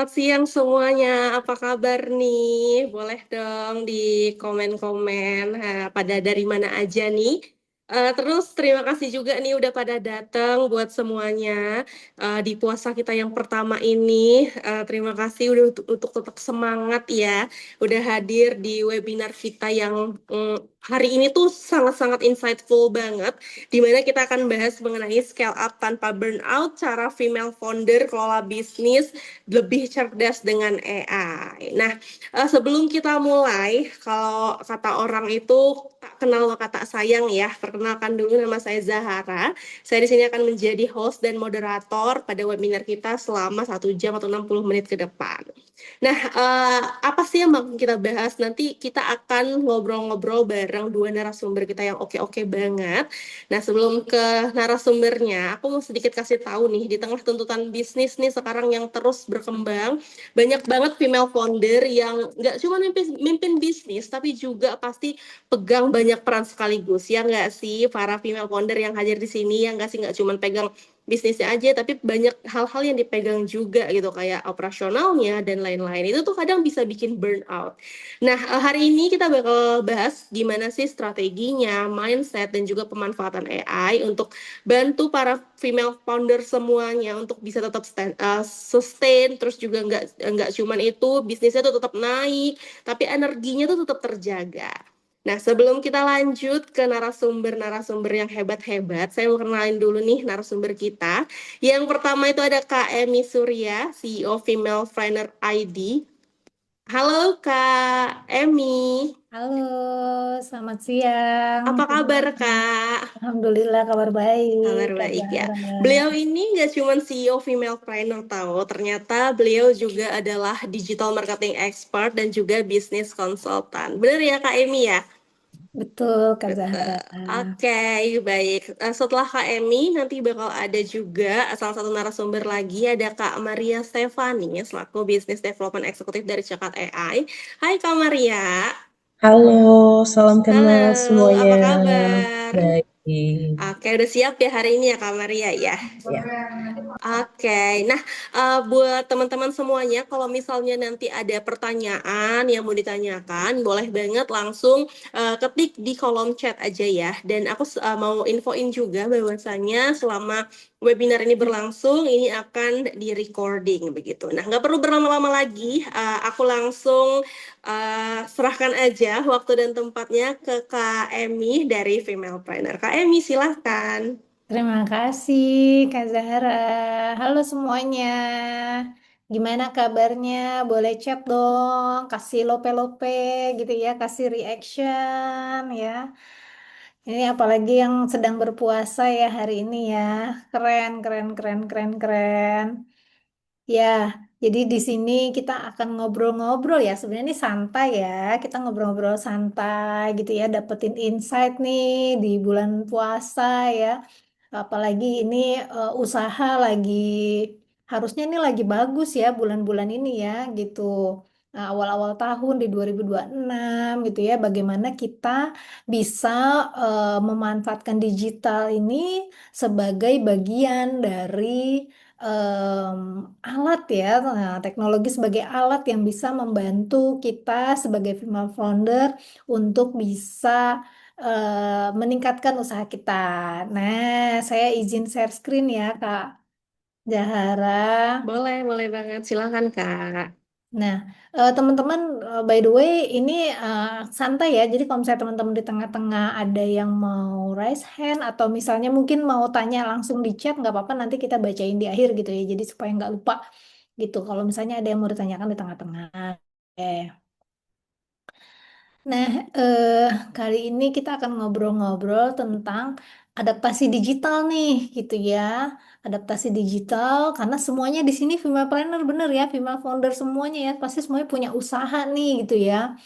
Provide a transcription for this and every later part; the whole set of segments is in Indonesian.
Selamat siang semuanya, apa kabar nih? Boleh dong di komen-komen pada dari mana aja nih. Terus terima kasih juga nih udah pada datang buat semuanya di puasa kita yang pertama ini. Terima kasih udah untuk tetap semangat ya, udah hadir di webinar kita yang hari ini tuh sangat-sangat insightful banget, di mana kita akan bahas mengenai scale up tanpa burnout, cara female founder kelola bisnis lebih cerdas dengan AI. Nah, sebelum kita mulai, kalau kata orang itu tak kenal maka tak sayang ya. Perkenalkan dulu, nama saya Zahara. Saya di sini akan menjadi host dan moderator pada webinar kita selama 1 jam atau 60 menit ke depan. Nah, apa sih yang mau kita bahas? Nanti kita akan ngobrol-ngobrol bareng dua narasumber kita yang oke-oke banget. Nah, sebelum ke narasumbernya, aku mau sedikit kasih tahu nih, di tengah tuntutan bisnis nih sekarang yang terus berkembang, banyak banget female founder yang nggak cuma mimpin, mimpin bisnis, tapi juga pasti pegang banyak peran sekaligus. Ya nggak sih, para female founder yang hadir di sini, yang nggak sih, nggak cuma pegang bisnisnya aja, tapi banyak hal-hal yang dipegang juga gitu, kayak operasionalnya dan lain-lain. Itu tuh kadang bisa bikin burnout. Nah, hari ini kita bakal bahas gimana sih strateginya, mindset, dan juga pemanfaatan AI untuk bantu para female founder semuanya untuk bisa tetap sustain, terus juga nggak cuman itu, bisnisnya tuh tetap naik, tapi energinya tuh tetap terjaga. Nah, sebelum kita lanjut ke narasumber-narasumber yang hebat-hebat, saya mau kenalin dulu nih narasumber kita. Yang pertama itu ada Kak Emi Surya, CEO Female Trainer ID. Halo Kak Emi, Halo, selamat siang. apa kabar Gimana? Kak? Alhamdulillah kabar baik, Kabar Kak baik ya. Zahra. Beliau ini nggak cuma CEO Female Trainer tahu, ternyata beliau juga adalah digital marketing expert dan juga bisnis konsultan. Bener ya Kak Emi ya? Betul, Kak Betul. Zahra. Oke, baik. Setelah Kak Emi, nanti bakal ada juga salah satu narasumber lagi, ada Kak Maria Stefani, selaku Business Development Eksekutif dari Cekat AI. Hai Kak Maria. Halo, salam Halo, kenal semuanya. apa kabar? Baik, Oke, udah siap ya hari ini ya Kak Maria ya? ya. Oke, nah buat teman-teman semuanya, kalau misalnya nanti ada pertanyaan yang mau ditanyakan, boleh banget langsung ketik di kolom chat aja ya. Dan aku mau infoin juga bahwasanya selama webinar ini berlangsung, ini akan di recording begitu. Nah, nggak perlu berlama-lama lagi, aku langsung serahkan aja waktu dan tempatnya ke Kak Emi dari Female Planner. Kak Emi, silahkan. Terima kasih, Kak Zahra. Halo semuanya. Gimana kabarnya? Boleh chat dong, kasih lope-lope gitu ya, kasih reaction ya. Ini apalagi yang sedang berpuasa ya hari ini ya. Keren, keren, keren, keren, keren. Ya, jadi di sini kita akan ngobrol-ngobrol ya. Sebenarnya ini santai ya. Kita ngobrol-ngobrol santai gitu ya. Dapetin insight nih di bulan puasa ya. Apalagi ini usaha lagi harusnya ini lagi bagus ya bulan-bulan ini ya gitu. Nah, awal-awal tahun di 2026 gitu ya. Bagaimana kita bisa memanfaatkan digital ini sebagai bagian dari em, alat ya, nah, teknologi sebagai alat yang bisa membantu kita sebagai female founder untuk bisa meningkatkan usaha kita. Nah, saya izin share screen ya, Kak Jahara. Boleh banget. Silakan, Kak. Nah, teman-teman, by the way, ini santai ya. Jadi kalau misalnya teman-teman di tengah-tengah ada yang mau raise hand atau misalnya mungkin mau tanya langsung di chat, nggak apa-apa. Nanti kita bacain di akhir gitu ya. Jadi supaya nggak lupa gitu. Kalau misalnya ada yang mau ditanyakan di tengah-tengah. Eh. Nah, kali ini kita akan ngobrol-ngobrol tentang adaptasi digital nih, gitu ya. Adaptasi digital, karena semuanya di sini female planner bener ya, female founder semuanya ya, pasti semuanya punya usaha nih, gitu ya.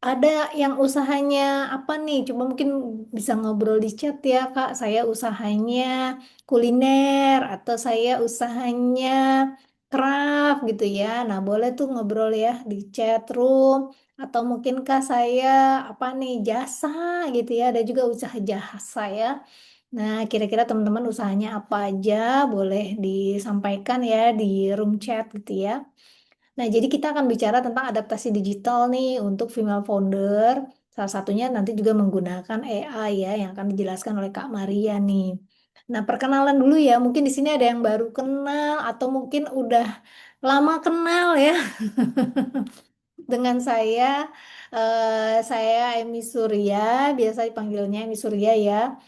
Ada yang usahanya apa nih? Coba mungkin bisa ngobrol di chat ya, Kak. Saya usahanya kuliner atau saya usahanya craft gitu ya. Nah, boleh tuh ngobrol ya di chat room atau mungkinkah saya apa nih jasa gitu ya. Ada juga usaha jasa ya. Nah, kira-kira teman-teman usahanya apa aja boleh disampaikan ya di room chat gitu ya. Nah, jadi kita akan bicara tentang adaptasi digital nih untuk female founder. Salah satunya nanti juga menggunakan AI ya, yang akan dijelaskan oleh Kak Maria nih. Nah, perkenalan dulu ya. Mungkin di sini ada yang baru kenal atau mungkin udah lama kenal ya dengan saya. Saya Emi Surya, biasa dipanggilnya Emi Surya ya.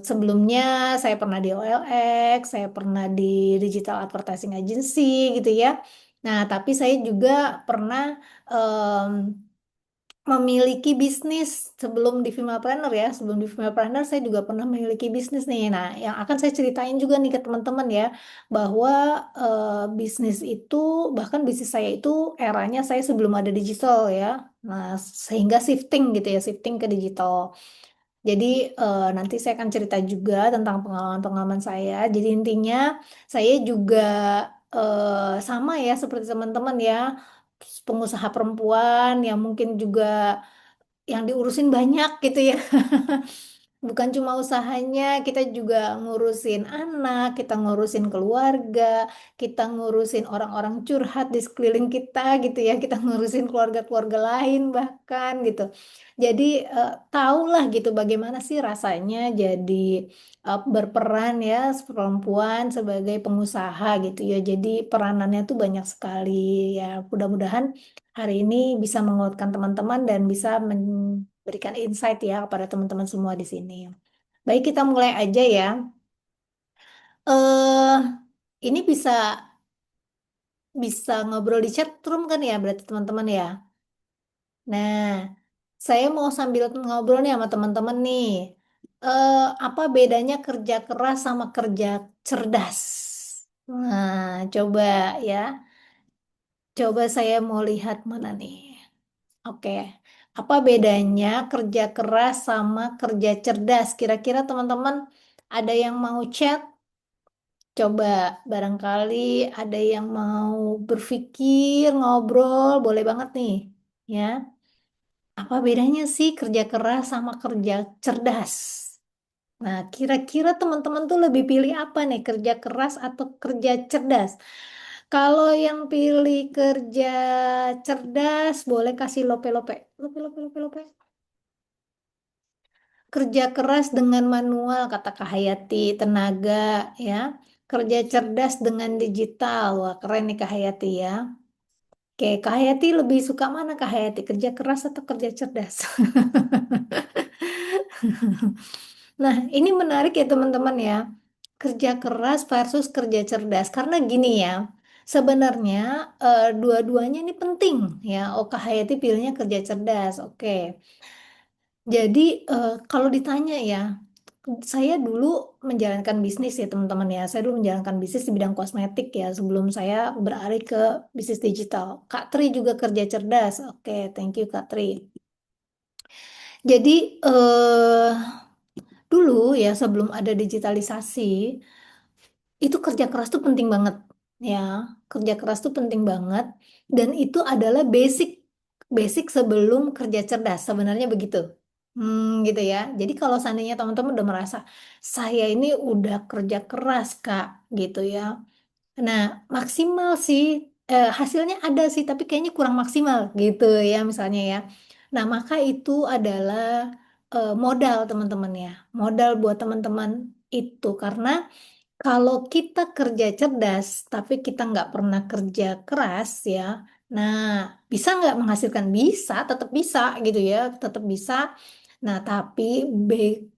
Sebelumnya saya pernah di OLX, saya pernah di Digital Advertising Agency gitu ya. Nah, tapi saya juga pernah em, memiliki bisnis sebelum di Female ya. Sebelum di Female saya juga pernah memiliki bisnis nih. Nah, yang akan saya ceritain juga nih ke teman-teman ya, bahwa bisnis itu, bahkan bisnis saya itu eranya saya sebelum ada digital ya. Nah, sehingga shifting gitu ya, shifting ke digital. Jadi nanti saya akan cerita juga tentang pengalaman-pengalaman saya. Jadi intinya saya juga sama ya seperti teman-teman ya, pengusaha perempuan yang mungkin juga yang diurusin banyak gitu ya. Bukan cuma usahanya, kita juga ngurusin anak, kita ngurusin keluarga, kita ngurusin orang-orang curhat di sekeliling kita gitu ya, kita ngurusin keluarga-keluarga lain bahkan gitu. Jadi tahulah gitu bagaimana sih rasanya jadi berperan ya perempuan sebagai pengusaha gitu ya. Jadi peranannya tuh banyak sekali ya. Mudah-mudahan hari ini bisa menguatkan teman-teman dan bisa berikan insight ya kepada teman-teman semua di sini. Baik, kita mulai aja ya. Eh, ini bisa bisa ngobrol di chat room kan ya, berarti teman-teman ya. Nah, saya mau sambil ngobrol nih sama teman-teman nih. Eh, apa bedanya kerja keras sama kerja cerdas? Nah, coba ya. Coba saya mau lihat mana nih. Oke. Apa bedanya kerja keras sama kerja cerdas? Kira-kira teman-teman ada yang mau chat? Coba barangkali ada yang mau berpikir, ngobrol, boleh banget nih. Ya. Apa bedanya sih kerja keras sama kerja cerdas? Nah, kira-kira teman-teman tuh lebih pilih apa nih? Kerja keras atau kerja cerdas? Kalau yang pilih kerja cerdas, boleh kasih lope-lope. Lope, lope, lope, lope. Kerja keras dengan manual, kata Kak Hayati, tenaga, ya. Kerja cerdas dengan digital. Wah, keren nih Kak Hayati ya. Oke, Kak Hayati lebih suka mana Kak Hayati? Kerja keras atau kerja cerdas? Nah, ini menarik ya teman-teman ya. Kerja keras versus kerja cerdas. Karena gini ya, sebenarnya dua-duanya ini penting ya. Oh, Kak Hayati pilihnya kerja cerdas. Oke. Jadi kalau ditanya ya, saya dulu menjalankan bisnis ya teman-teman ya. Saya dulu menjalankan bisnis di bidang kosmetik ya sebelum saya beralih ke bisnis digital. Kak Tri juga kerja cerdas. Oke, thank you Kak Tri. Jadi dulu ya sebelum ada digitalisasi itu kerja keras tuh penting banget ya. Kerja keras tuh penting banget dan itu adalah basic basic sebelum kerja cerdas sebenarnya begitu. Gitu ya. Jadi kalau seandainya teman-teman udah merasa saya ini udah kerja keras Kak gitu ya. Nah, maksimal sih hasilnya ada sih tapi kayaknya kurang maksimal gitu ya misalnya ya. Nah, maka itu adalah modal teman-teman ya. Modal buat teman-teman itu karena kalau kita kerja cerdas, tapi kita nggak pernah kerja keras ya, nah bisa nggak menghasilkan? Bisa, tetap bisa gitu ya, tetap bisa. Nah tapi be-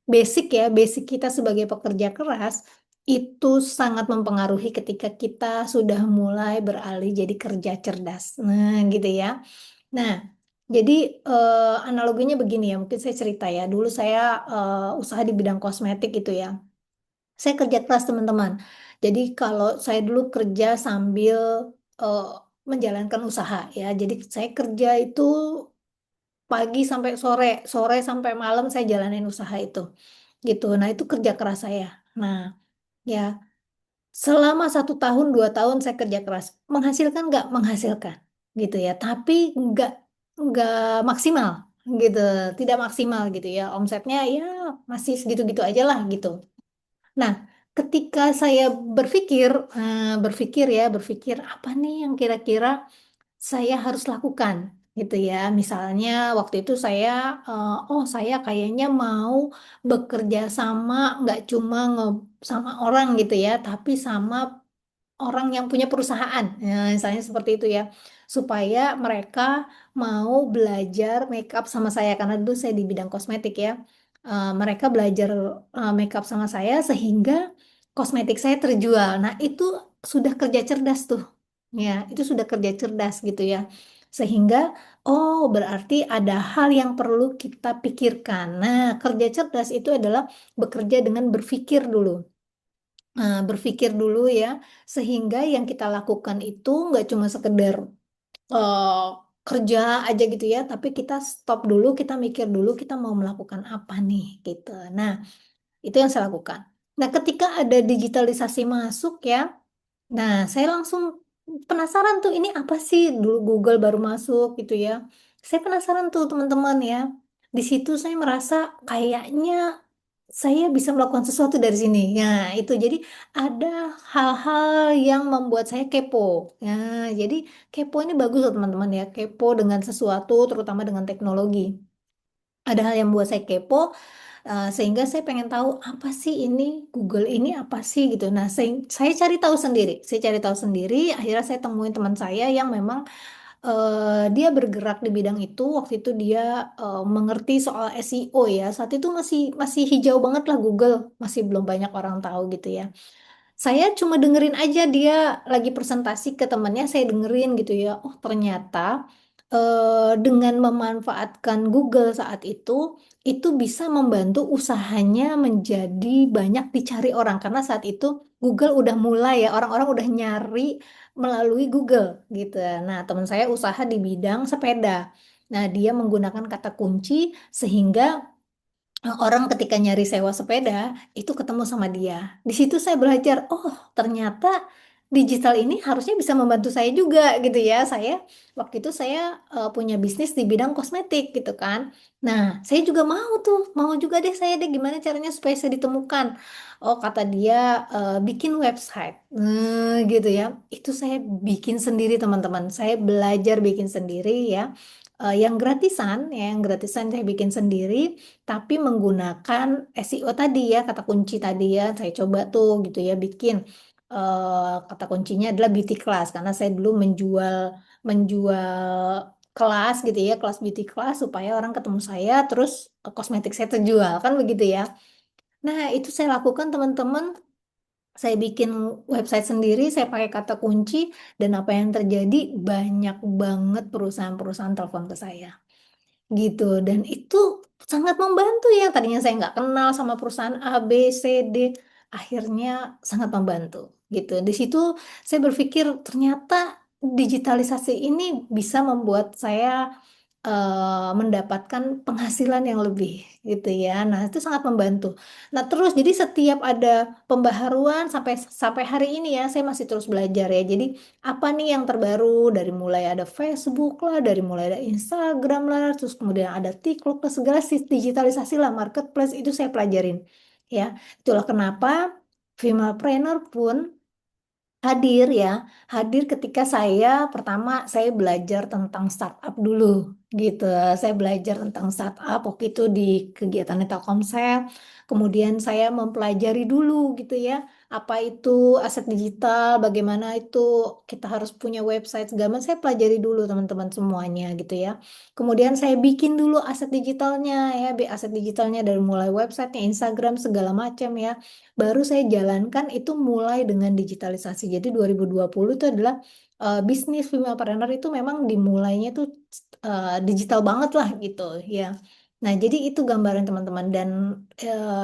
basic ya, basic kita sebagai pekerja keras itu sangat mempengaruhi ketika kita sudah mulai beralih jadi kerja cerdas. Nah gitu ya. Nah jadi analoginya begini ya, mungkin saya cerita ya. Dulu saya usaha di bidang kosmetik gitu ya. Saya kerja keras teman-teman. Jadi kalau saya dulu kerja sambil eh, menjalankan usaha ya. Jadi saya kerja itu pagi sampai sore, sore sampai malam saya jalanin usaha itu. Gitu. Nah itu kerja keras saya. Nah ya selama 1 tahun 2 tahun saya kerja keras. Menghasilkan nggak? Menghasilkan. Gitu ya. Tapi nggak maksimal gitu. Tidak maksimal gitu ya. Omsetnya ya masih segitu-gitu aja lah gitu. Nah, ketika saya berpikir apa nih yang kira-kira saya harus lakukan gitu ya. Misalnya waktu itu saya kayaknya mau bekerja sama nggak cuma sama orang gitu ya, tapi sama orang yang punya perusahaan. Ya, misalnya seperti itu ya. Supaya mereka mau belajar make up sama saya karena dulu saya di bidang kosmetik ya. Mereka belajar make up sama saya sehingga kosmetik saya terjual. Nah, itu sudah kerja cerdas tuh. Ya, itu sudah kerja cerdas gitu ya. Sehingga oh, berarti ada hal yang perlu kita pikirkan. Nah, kerja cerdas itu adalah bekerja dengan berpikir dulu. Berpikir dulu ya, sehingga yang kita lakukan itu nggak cuma sekedar eh, kerja aja gitu ya, tapi kita stop dulu, kita mikir dulu, kita mau melakukan apa nih gitu. Nah, itu yang saya lakukan. Nah, ketika ada digitalisasi masuk ya, nah saya langsung penasaran tuh ini apa sih dulu Google baru masuk gitu ya. Saya penasaran tuh teman-teman ya. Di situ saya merasa kayaknya saya bisa melakukan sesuatu dari sini. Ya, itu jadi ada hal-hal yang membuat saya kepo. Ya, jadi kepo ini bagus loh teman-teman ya. Kepo dengan sesuatu, terutama dengan teknologi. Ada hal yang membuat saya kepo, sehingga saya pengen tahu apa sih ini Google ini apa sih gitu. Nah, saya cari tahu sendiri. Saya cari tahu sendiri. Akhirnya saya temuin teman saya yang memang dia bergerak di bidang itu. Waktu itu dia mengerti soal SEO ya. Saat itu masih masih hijau banget lah Google, masih belum banyak orang tahu gitu ya. Saya cuma dengerin aja dia lagi presentasi ke temannya, saya dengerin gitu ya. Oh, ternyata dengan memanfaatkan Google saat itu bisa membantu usahanya menjadi banyak dicari orang. Karena saat itu Google udah mulai ya, orang-orang udah nyari melalui Google gitu. Nah, teman saya usaha di bidang sepeda. Nah, dia menggunakan kata kunci sehingga orang ketika nyari sewa sepeda itu ketemu sama dia. Di situ saya belajar, oh ternyata digital ini harusnya bisa membantu saya juga gitu ya. Waktu itu saya punya bisnis di bidang kosmetik gitu kan. Nah, saya juga mau juga deh saya deh gimana caranya supaya saya ditemukan. Oh kata dia bikin website, gitu ya. Itu saya bikin sendiri teman-teman. Saya belajar bikin sendiri ya. Yang gratisan saya bikin sendiri tapi menggunakan SEO tadi ya, kata kunci tadi ya, saya coba tuh gitu ya bikin kata kuncinya adalah beauty class karena saya dulu menjual menjual kelas gitu ya, kelas beauty class supaya orang ketemu saya terus kosmetik saya terjual kan begitu ya. Nah, itu saya lakukan teman-teman. Saya bikin website sendiri, saya pakai kata kunci dan apa yang terjadi banyak banget perusahaan-perusahaan telepon ke saya gitu dan itu sangat membantu ya tadinya saya nggak kenal sama perusahaan A B C D akhirnya sangat membantu gitu di situ saya berpikir ternyata digitalisasi ini bisa membuat saya mendapatkan penghasilan yang lebih gitu ya. Nah, itu sangat membantu. Nah, terus jadi setiap ada pembaharuan sampai sampai hari ini ya, saya masih terus belajar ya. Jadi, apa nih yang terbaru dari mulai ada Facebook lah, dari mulai ada Instagram lah, terus kemudian ada TikTok lah, segala digitalisasi lah, marketplace itu saya pelajarin. Ya, itulah kenapa Female pun hadir ya, hadir ketika saya belajar tentang startup dulu gitu. Saya belajar tentang startup waktu itu di kegiatan Telkomsel. Kemudian saya mempelajari dulu gitu ya, apa itu aset digital, bagaimana itu kita harus punya website segala macam. Saya pelajari dulu teman-teman semuanya gitu ya. Kemudian saya bikin dulu aset digitalnya ya, aset digitalnya dari mulai websitenya, Instagram segala macam ya. Baru saya jalankan itu mulai dengan digitalisasi. Jadi 2020 itu adalah bisnis Female itu memang dimulainya tuh digital banget lah gitu ya. Nah, jadi itu gambaran teman-teman dan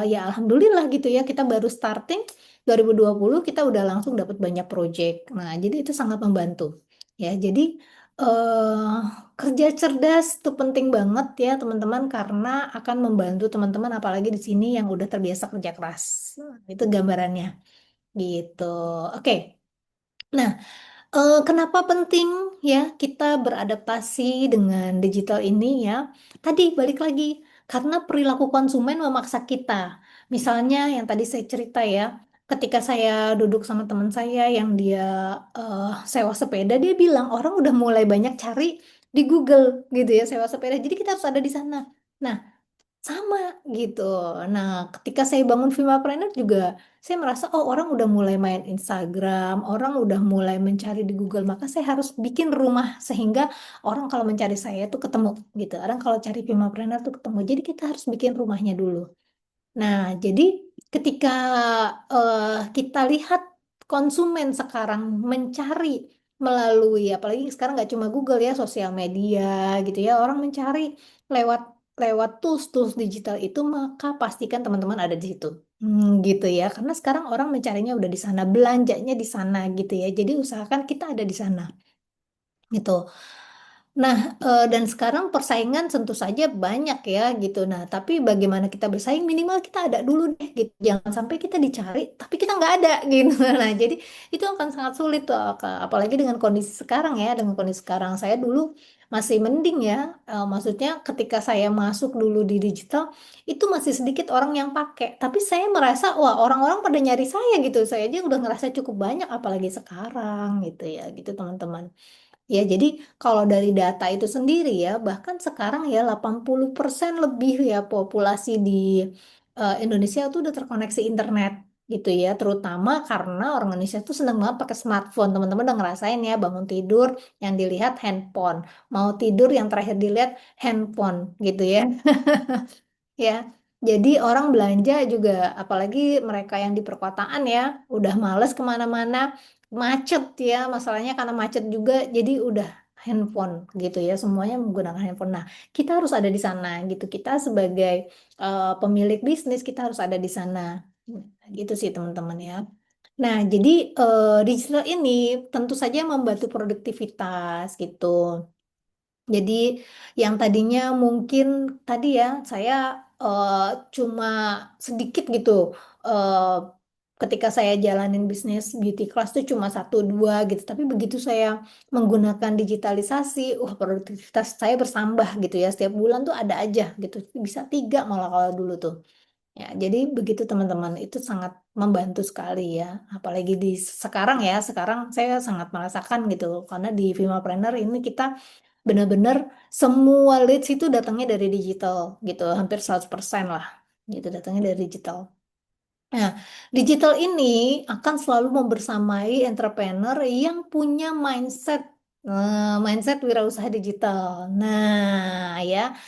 ya alhamdulillah gitu ya kita baru starting 2020 kita udah langsung dapat banyak project. Nah, jadi itu sangat membantu. Ya, jadi eh kerja cerdas itu penting banget ya teman-teman karena akan membantu teman-teman apalagi di sini yang udah terbiasa kerja keras. Nah, itu gambarannya gitu. Oke. Nah, kenapa penting ya kita beradaptasi dengan digital ini ya? Tadi balik lagi karena perilaku konsumen memaksa kita. Misalnya yang tadi saya cerita ya, ketika saya duduk sama teman saya yang dia sewa sepeda, dia bilang orang udah mulai banyak cari di Google gitu ya sewa sepeda. Jadi kita harus ada di sana. Nah, sama gitu. Nah, ketika saya bangun Vimapreneur juga, saya merasa oh orang udah mulai main Instagram, orang udah mulai mencari di Google, maka saya harus bikin rumah sehingga orang kalau mencari saya tuh ketemu gitu. Orang kalau cari Vimapreneur tuh ketemu. Jadi kita harus bikin rumahnya dulu. Nah, jadi ketika kita lihat konsumen sekarang mencari melalui, apalagi sekarang nggak cuma Google ya, sosial media gitu ya, orang mencari lewat lewat tools-tools digital itu, maka pastikan teman-teman ada di situ. Gitu ya, karena sekarang orang mencarinya udah di sana, belanjanya di sana gitu ya. Jadi usahakan kita ada di sana gitu. Nah, dan sekarang persaingan tentu saja banyak ya gitu. Nah, tapi bagaimana kita bersaing minimal kita ada dulu deh gitu. Jangan sampai kita dicari tapi kita nggak ada gitu. Nah, jadi itu akan sangat sulit tuh, apalagi dengan kondisi sekarang ya. Dengan kondisi sekarang saya dulu masih mending ya. Maksudnya ketika saya masuk dulu di digital itu masih sedikit orang yang pakai. Tapi saya merasa wah orang-orang pada nyari saya gitu. Saya aja udah ngerasa cukup banyak apalagi sekarang gitu ya gitu teman-teman. Ya, jadi kalau dari data itu sendiri ya, bahkan sekarang ya 80% lebih ya populasi di Indonesia itu udah terkoneksi internet gitu ya, terutama karena orang Indonesia tuh seneng banget pakai smartphone. Teman-teman udah ngerasain ya, bangun tidur yang dilihat handphone, mau tidur yang terakhir dilihat handphone gitu ya. Ya, jadi orang belanja juga, apalagi mereka yang di perkotaan ya, udah males kemana-mana, macet ya, masalahnya karena macet juga, jadi udah handphone gitu ya, semuanya menggunakan handphone. Nah, kita harus ada di sana gitu, kita sebagai pemilik bisnis, kita harus ada di sana. Gitu sih teman-teman ya. Nah, jadi digital ini tentu saja membantu produktivitas gitu. Jadi yang tadinya mungkin tadi ya saya eh, cuma sedikit gitu eh, ketika saya jalanin bisnis beauty class tuh cuma satu dua gitu. Tapi begitu saya menggunakan digitalisasi, produktivitas saya bertambah gitu ya. Setiap bulan tuh ada aja gitu. Bisa tiga malah kalau dulu tuh. Ya, jadi begitu teman-teman, itu sangat membantu sekali ya. Apalagi di sekarang ya, sekarang saya sangat merasakan gitu. Karena di Vimapreneur ini kita benar-benar semua leads itu datangnya dari digital gitu, hampir 100% lah. Gitu datangnya dari digital. Nah, digital ini akan selalu membersamai entrepreneur yang punya mindset wirausaha digital. Nah, ya.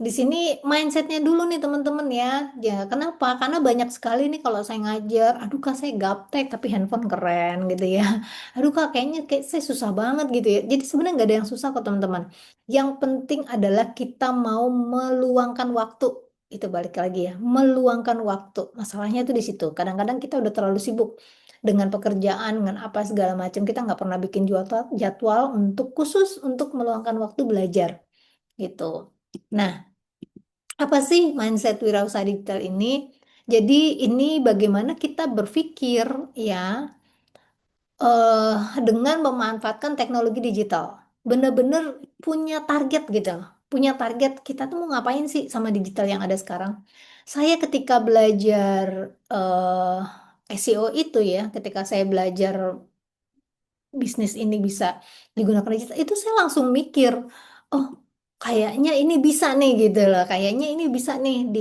Di sini mindsetnya dulu nih teman-teman ya. Ya, kenapa? Karena banyak sekali nih kalau saya ngajar, aduh kak saya gaptek tapi handphone keren gitu ya. Aduh kak kayaknya kayak saya susah banget gitu ya. Jadi sebenarnya nggak ada yang susah kok teman-teman. Yang penting adalah kita mau meluangkan waktu. Itu balik lagi ya, meluangkan waktu. Masalahnya itu di situ. Kadang-kadang kita udah terlalu sibuk dengan pekerjaan, dengan apa segala macam. Kita nggak pernah bikin jadwal untuk khusus untuk meluangkan waktu belajar gitu. Nah, apa sih mindset wirausaha digital ini? Jadi ini bagaimana kita berpikir ya dengan memanfaatkan teknologi digital. Bener-bener punya target gitu. Punya target kita tuh mau ngapain sih sama digital yang ada sekarang. Saya ketika belajar SEO itu ya, ketika saya belajar bisnis ini bisa digunakan digital, itu saya langsung mikir, oh kayaknya ini bisa nih gitu loh, kayaknya ini bisa nih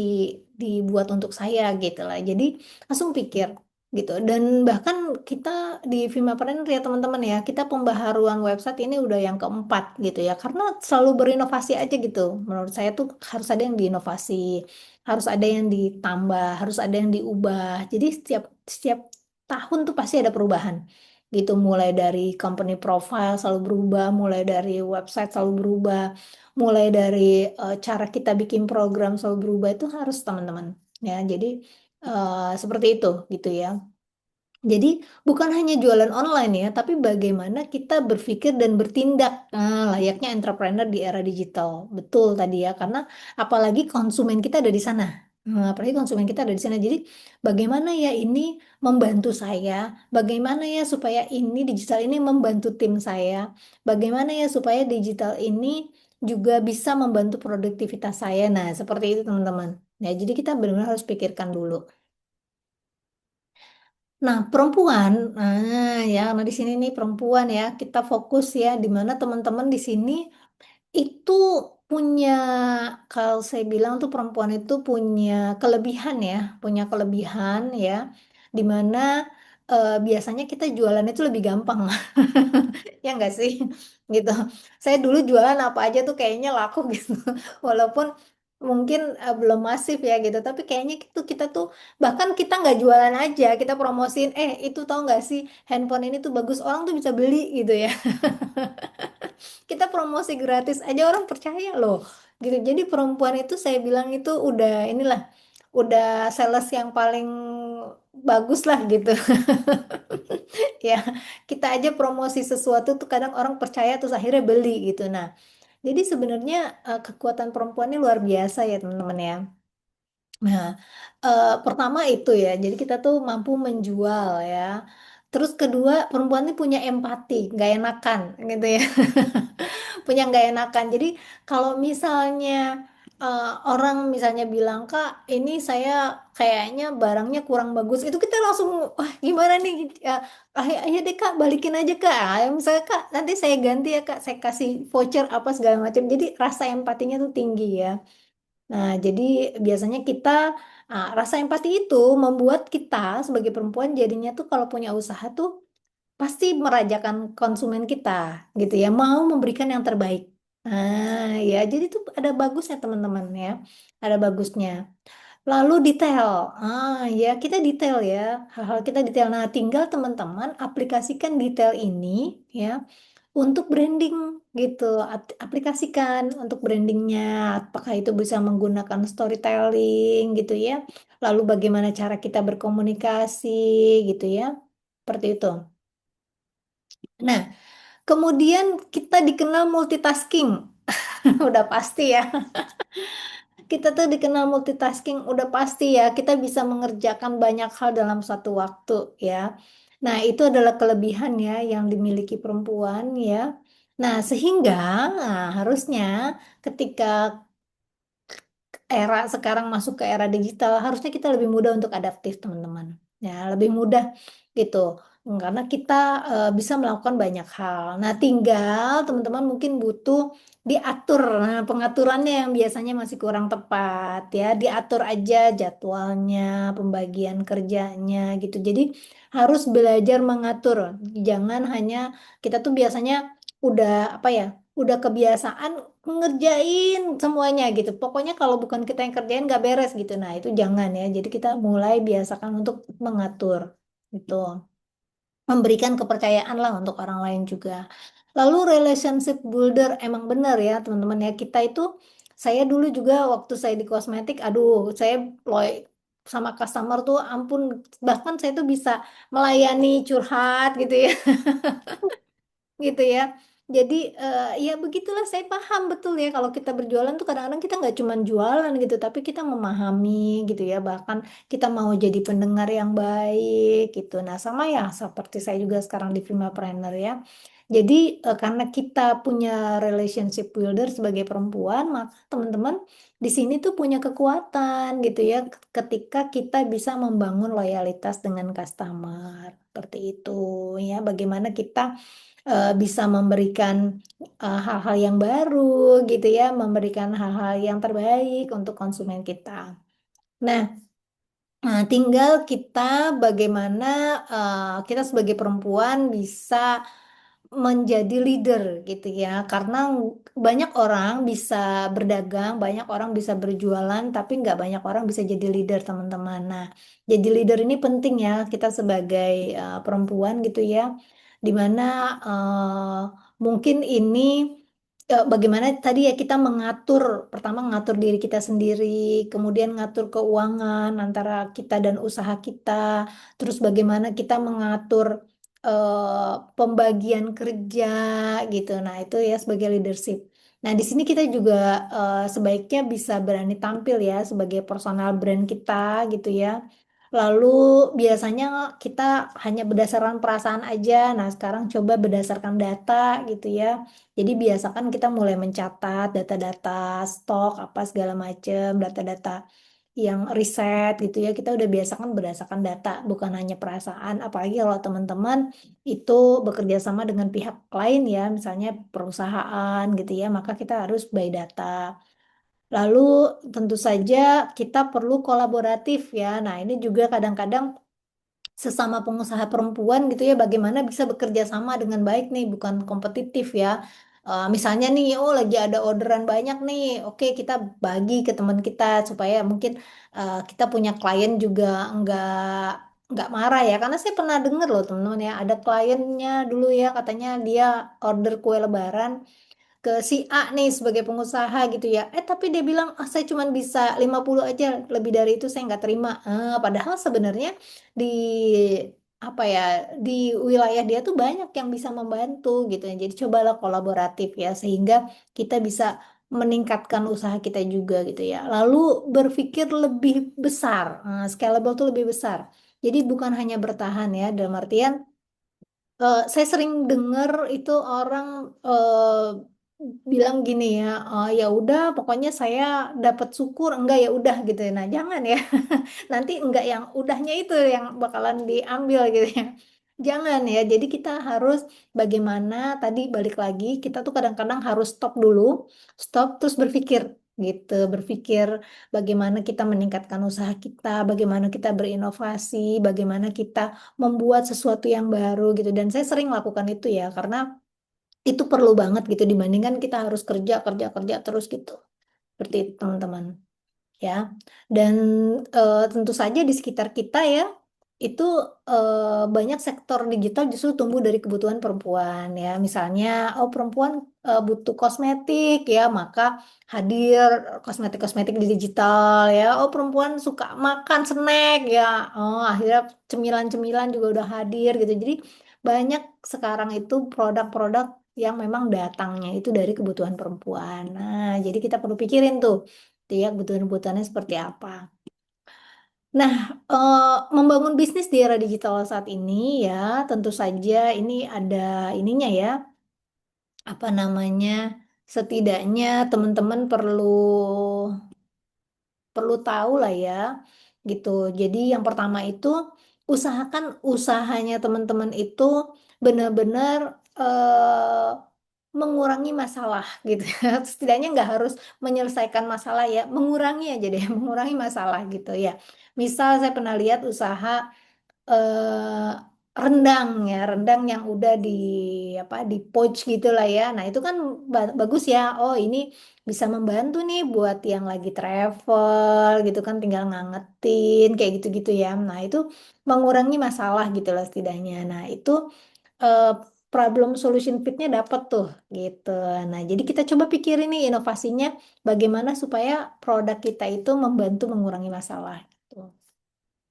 dibuat untuk saya gitu lah. Jadi langsung pikir gitu. Dan bahkan kita di Vimapreneur ya teman-teman ya, kita pembaharuan website ini udah yang keempat gitu ya, karena selalu berinovasi aja gitu. Menurut saya tuh harus ada yang diinovasi, harus ada yang ditambah, harus ada yang diubah. Jadi setiap setiap tahun tuh pasti ada perubahan gitu, mulai dari company profile selalu berubah, mulai dari website selalu berubah, mulai dari cara kita bikin program selalu berubah, itu harus teman-teman ya. Jadi seperti itu gitu ya. Jadi bukan hanya jualan online ya, tapi bagaimana kita berpikir dan bertindak layaknya entrepreneur di era digital. Betul tadi ya, karena apalagi konsumen kita ada di sana. Apalagi konsumen kita ada di sana. Jadi bagaimana ya ini membantu saya, bagaimana ya supaya ini digital ini membantu tim saya, bagaimana ya supaya digital ini juga bisa membantu produktivitas saya. Nah, seperti itu teman-teman. Ya, jadi kita benar-benar harus pikirkan dulu. Nah, perempuan, ya, nah di sini nih perempuan ya, kita fokus ya, di mana teman-teman di sini itu punya, kalau saya bilang tuh perempuan itu punya kelebihan ya, punya kelebihan ya, di mana biasanya kita jualan itu lebih gampang, ya enggak sih, gitu. Saya dulu jualan apa aja tuh kayaknya laku gitu, walaupun mungkin belum masif ya gitu, tapi kayaknya kita tuh bahkan kita nggak jualan aja, kita promosiin, itu tahu nggak sih handphone ini tuh bagus, orang tuh bisa beli gitu ya. Kita promosi gratis aja orang percaya loh gitu. Jadi perempuan itu saya bilang itu udah inilah, udah sales yang paling bagus lah gitu. Ya, kita aja promosi sesuatu tuh kadang orang percaya terus akhirnya beli gitu. Nah, jadi sebenarnya kekuatan perempuan ini luar biasa ya teman-teman ya. Nah, pertama itu ya, jadi kita tuh mampu menjual ya. Terus kedua, perempuan ini punya empati, nggak enakan gitu ya. Punya nggak enakan. Jadi kalau misalnya orang misalnya bilang, Kak, ini saya kayaknya barangnya kurang bagus, itu kita langsung, wah gimana nih? Ya, ayo, ayo deh Kak, balikin aja Kak. Misalnya Kak, nanti saya ganti ya Kak, saya kasih voucher apa segala macam. Jadi rasa empatinya tuh tinggi ya. Nah, jadi biasanya kita rasa empati itu membuat kita sebagai perempuan jadinya tuh kalau punya usaha tuh pasti merajakan konsumen kita gitu ya, mau memberikan yang terbaik. Nah, ya jadi tuh ada bagusnya teman-teman ya. Ada bagusnya. Lalu detail. Ya kita detail ya. Hal-hal kita detail. Nah, tinggal teman-teman aplikasikan detail ini ya untuk branding gitu. Aplikasikan untuk brandingnya. Apakah itu bisa menggunakan storytelling gitu ya. Lalu bagaimana cara kita berkomunikasi gitu ya. Seperti itu. Nah, kemudian kita dikenal multitasking. Udah pasti ya. Kita tuh dikenal multitasking, udah pasti ya. Kita bisa mengerjakan banyak hal dalam satu waktu ya. Nah, itu adalah kelebihan ya yang dimiliki perempuan ya. Nah, sehingga harusnya ketika era sekarang masuk ke era digital, harusnya kita lebih mudah untuk adaptif, teman-teman. Ya, lebih mudah gitu. Karena kita bisa melakukan banyak hal. Nah, tinggal teman-teman mungkin butuh diatur. Nah, pengaturannya yang biasanya masih kurang tepat ya. Diatur aja jadwalnya, pembagian kerjanya gitu. Jadi harus belajar mengatur. Jangan hanya kita tuh biasanya udah apa ya? Udah kebiasaan ngerjain semuanya gitu. Pokoknya kalau bukan kita yang kerjain nggak beres gitu. Nah, itu jangan ya. Jadi kita mulai biasakan untuk mengatur gitu. Memberikan kepercayaan lah untuk orang lain juga. Lalu relationship builder emang benar ya, teman-teman ya. Kita itu saya dulu juga waktu saya di kosmetik, aduh, saya loy sama customer tuh ampun, bahkan saya tuh bisa melayani curhat gitu ya. Gitu ya. Jadi ya begitulah, saya paham betul ya kalau kita berjualan tuh kadang-kadang kita nggak cuma jualan gitu, tapi kita memahami gitu ya, bahkan kita mau jadi pendengar yang baik gitu. Nah, sama ya seperti saya juga sekarang di Primapreneur ya. Jadi karena kita punya relationship builder sebagai perempuan, maka teman-teman di sini tuh punya kekuatan gitu ya ketika kita bisa membangun loyalitas dengan customer. Seperti itu ya. Bagaimana kita bisa memberikan hal-hal yang baru gitu ya, memberikan hal-hal yang terbaik untuk konsumen kita. Nah, tinggal kita bagaimana kita sebagai perempuan bisa menjadi leader gitu ya, karena banyak orang bisa berdagang, banyak orang bisa berjualan, tapi nggak banyak orang bisa jadi leader, teman-teman. Nah, jadi leader ini penting ya, kita sebagai perempuan gitu ya, dimana mungkin ini bagaimana tadi ya kita mengatur, pertama mengatur diri kita sendiri, kemudian ngatur keuangan antara kita dan usaha kita, terus bagaimana kita mengatur pembagian kerja gitu. Nah, itu ya sebagai leadership. Nah, di sini kita juga sebaiknya bisa berani tampil ya sebagai personal brand kita gitu ya. Lalu biasanya kita hanya berdasarkan perasaan aja. Nah, sekarang coba berdasarkan data gitu ya. Jadi biasakan kita mulai mencatat data-data stok apa segala macam, data-data yang riset gitu ya. Kita udah biasakan berdasarkan data, bukan hanya perasaan. Apalagi kalau teman-teman itu bekerja sama dengan pihak lain ya, misalnya perusahaan gitu ya, maka kita harus by data. Lalu tentu saja kita perlu kolaboratif ya. Nah, ini juga kadang-kadang sesama pengusaha perempuan gitu ya, bagaimana bisa bekerja sama dengan baik nih, bukan kompetitif ya. Misalnya nih, oh lagi ada orderan banyak nih, oke kita bagi ke teman kita supaya mungkin kita punya klien juga nggak marah ya, karena saya pernah dengar loh teman-teman ya, ada kliennya dulu ya katanya dia order kue lebaran ke si A nih sebagai pengusaha gitu ya. Tapi dia bilang, ah saya cuma bisa 50 aja, lebih dari itu saya nggak terima. Padahal sebenarnya di apa ya, di wilayah dia tuh banyak yang bisa membantu gitu ya. Jadi cobalah kolaboratif ya, sehingga kita bisa meningkatkan usaha kita juga gitu ya. Lalu berpikir lebih besar, scalable tuh lebih besar. Jadi bukan hanya bertahan ya, dalam artian saya sering dengar itu orang bilang gini ya, ya udah pokoknya saya dapat syukur enggak ya udah gitu ya. Nah, jangan ya. Nanti enggak yang udahnya itu yang bakalan diambil gitu ya. Jangan ya. Jadi kita harus bagaimana tadi balik lagi kita tuh kadang-kadang harus stop dulu, stop terus berpikir gitu, berpikir bagaimana kita meningkatkan usaha kita, bagaimana kita berinovasi, bagaimana kita membuat sesuatu yang baru gitu. Dan saya sering lakukan itu ya karena itu perlu banget gitu dibandingkan kita harus kerja kerja kerja terus gitu. Seperti itu teman-teman ya. Dan tentu saja di sekitar kita ya itu banyak sektor digital justru tumbuh dari kebutuhan perempuan ya. Misalnya oh perempuan butuh kosmetik ya, maka hadir kosmetik-kosmetik di digital ya. Oh perempuan suka makan snack ya. Oh akhirnya cemilan-cemilan juga udah hadir gitu. Jadi banyak sekarang itu produk-produk yang memang datangnya itu dari kebutuhan perempuan. Nah, jadi kita perlu pikirin tuh ya kebutuhan-kebutuhannya seperti apa. Nah, membangun bisnis di era digital saat ini ya, tentu saja ini ada ininya ya, apa namanya, setidaknya teman-teman perlu perlu tahu lah ya, gitu. Jadi yang pertama itu usahakan usahanya teman-teman itu benar-benar mengurangi masalah gitu ya. Setidaknya nggak harus menyelesaikan masalah ya, mengurangi aja deh, mengurangi masalah gitu ya. Misal saya pernah lihat usaha eh, rendang ya, rendang yang udah di apa di poach gitu lah ya. Nah, itu kan bagus ya. Oh, ini bisa membantu nih buat yang lagi travel gitu kan tinggal ngangetin kayak gitu-gitu ya. Nah, itu mengurangi masalah gitu lah setidaknya. Nah, itu eh, problem solution fitnya dapat tuh gitu. Nah, jadi kita coba pikirin nih inovasinya bagaimana supaya produk kita itu membantu mengurangi masalah gitu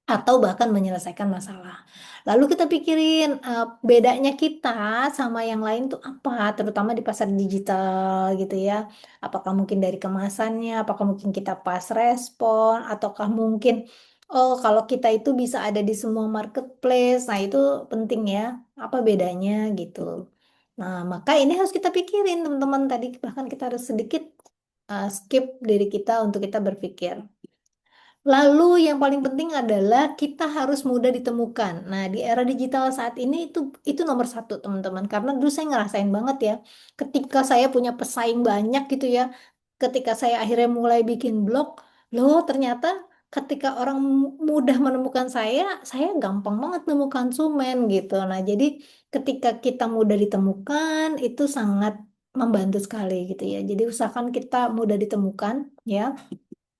atau bahkan menyelesaikan masalah. Lalu kita pikirin bedanya kita sama yang lain tuh apa, terutama di pasar digital gitu ya. Apakah mungkin dari kemasannya, apakah mungkin kita pas respon, ataukah mungkin oh kalau kita itu bisa ada di semua marketplace. Nah, itu penting ya. Apa bedanya gitu. Nah, maka ini harus kita pikirin teman-teman tadi bahkan kita harus sedikit skip diri kita untuk kita berpikir. Lalu yang paling penting adalah kita harus mudah ditemukan. Nah, di era digital saat ini itu nomor satu teman-teman. Karena dulu saya ngerasain banget ya, ketika saya punya pesaing banyak gitu ya, ketika saya akhirnya mulai bikin blog, loh ternyata ketika orang mudah menemukan saya gampang banget nemu konsumen gitu. Nah, jadi ketika kita mudah ditemukan itu sangat membantu sekali gitu ya. Jadi usahakan kita mudah ditemukan ya.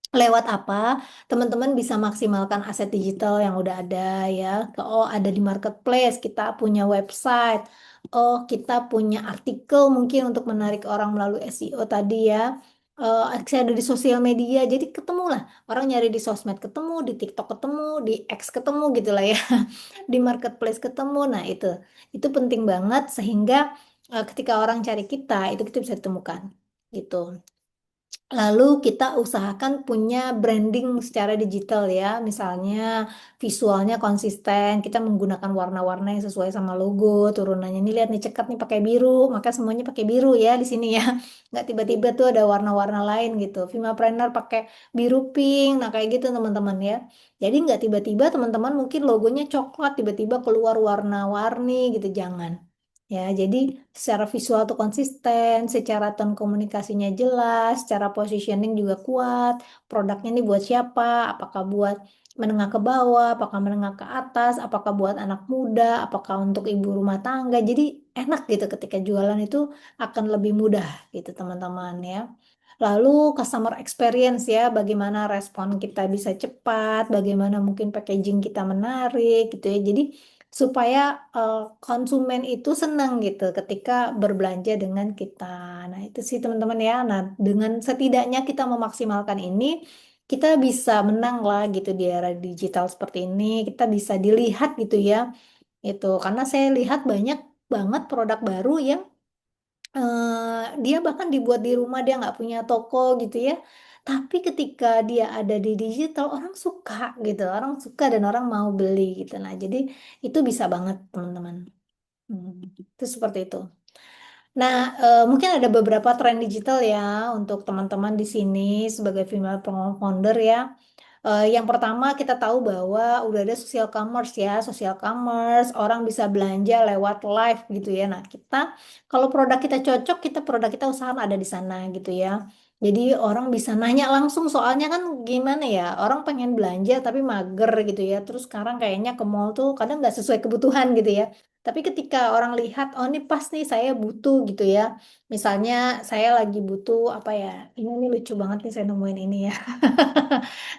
Lewat apa? Teman-teman bisa maksimalkan aset digital yang udah ada ya. Oh, ada di marketplace, kita punya website. Oh, kita punya artikel mungkin untuk menarik orang melalui SEO tadi ya. Saya ada di sosial media, jadi ketemu lah. Orang nyari di sosmed ketemu, di TikTok ketemu, di X ketemu gitu lah ya. Di marketplace ketemu. Nah, itu penting banget sehingga ketika orang cari kita, itu kita bisa ditemukan gitu. Lalu kita usahakan punya branding secara digital ya, misalnya visualnya konsisten, kita menggunakan warna-warna yang sesuai sama logo turunannya. Ini lihat nih cekat nih pakai biru, maka semuanya pakai biru ya di sini ya. Nggak tiba-tiba tuh ada warna-warna lain gitu. Vimapreneur pakai biru pink, nah kayak gitu teman-teman ya. Jadi nggak tiba-tiba teman-teman mungkin logonya coklat tiba-tiba keluar warna-warni gitu, jangan. Ya, jadi secara visual tuh konsisten, secara tone komunikasinya jelas, secara positioning juga kuat. Produknya ini buat siapa? Apakah buat menengah ke bawah, apakah menengah ke atas, apakah buat anak muda, apakah untuk ibu rumah tangga. Jadi enak gitu ketika jualan itu akan lebih mudah gitu teman-teman ya. Lalu customer experience ya, bagaimana respon kita bisa cepat, bagaimana mungkin packaging kita menarik gitu ya. Jadi supaya konsumen itu senang gitu ketika berbelanja dengan kita. Nah, itu sih teman-teman ya. Nah, dengan setidaknya kita memaksimalkan ini, kita bisa menang lah gitu di era digital seperti ini. Kita bisa dilihat gitu ya. Itu karena saya lihat banyak banget produk baru yang dia bahkan dibuat di rumah, dia nggak punya toko gitu ya. Tapi ketika dia ada di digital, orang suka gitu, orang suka dan orang mau beli gitu. Nah, jadi itu bisa banget teman-teman. Hmm, itu seperti itu. Nah, mungkin ada beberapa tren digital ya untuk teman-teman di sini sebagai female founder ya. Yang pertama kita tahu bahwa udah ada social commerce ya, social commerce orang bisa belanja lewat live gitu ya. Nah kita kalau produk kita cocok, kita produk kita usahakan ada di sana gitu ya. Jadi orang bisa nanya langsung soalnya kan gimana ya, orang pengen belanja tapi mager gitu ya. Terus sekarang kayaknya ke mall tuh kadang nggak sesuai kebutuhan gitu ya. Tapi ketika orang lihat, oh ini pas nih saya butuh gitu ya. Misalnya saya lagi butuh apa ya, ini nih lucu banget nih saya nemuin ini ya.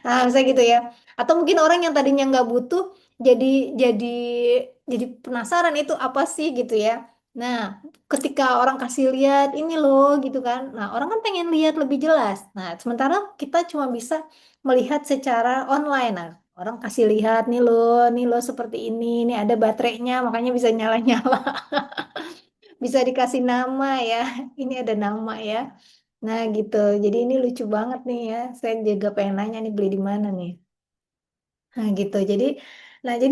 Nah, misalnya gitu ya. Atau mungkin orang yang tadinya nggak butuh jadi jadi jadi penasaran itu apa sih gitu ya. Nah, ketika orang kasih lihat ini loh gitu kan. Nah, orang kan pengen lihat lebih jelas. Nah, sementara kita cuma bisa melihat secara online. Nah, orang kasih lihat nih loh seperti ini ada baterainya makanya bisa nyala-nyala. Bisa dikasih nama ya. Ini ada nama ya. Nah gitu, jadi ini lucu banget nih ya. Saya juga pengen nanya nih beli di mana nih. Nah gitu, jadi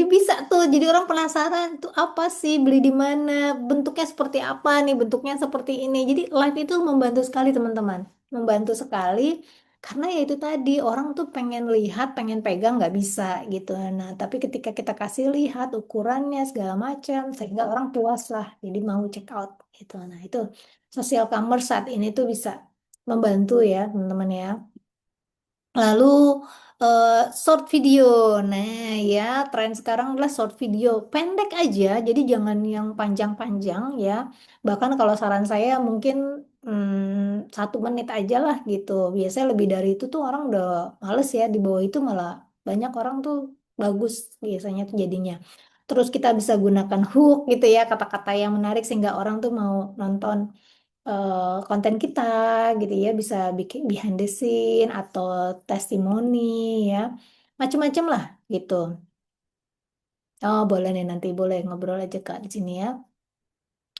bisa tuh. Jadi orang penasaran tuh apa sih beli di mana, bentuknya seperti apa nih, bentuknya seperti ini. Jadi live itu membantu sekali teman-teman, membantu sekali karena ya itu tadi orang tuh pengen lihat, pengen pegang nggak bisa gitu. Nah tapi ketika kita kasih lihat ukurannya segala macam, sehingga orang puas lah, jadi mau check out gitu. Nah itu social commerce saat ini tuh bisa membantu ya teman-teman ya. Lalu eh, short video. Nah, ya tren sekarang adalah short video. Pendek aja, jadi jangan yang panjang-panjang ya. Bahkan kalau saran saya mungkin 1 menit aja lah gitu. Biasanya lebih dari itu tuh orang udah males ya. Di bawah itu malah banyak orang tuh bagus biasanya tuh jadinya. Terus kita bisa gunakan hook gitu ya, kata-kata yang menarik sehingga orang tuh mau nonton konten kita gitu ya, bisa bikin behind the scene atau testimoni ya, macam-macam lah gitu. Oh boleh nih, nanti boleh ngobrol aja Kak di sini ya.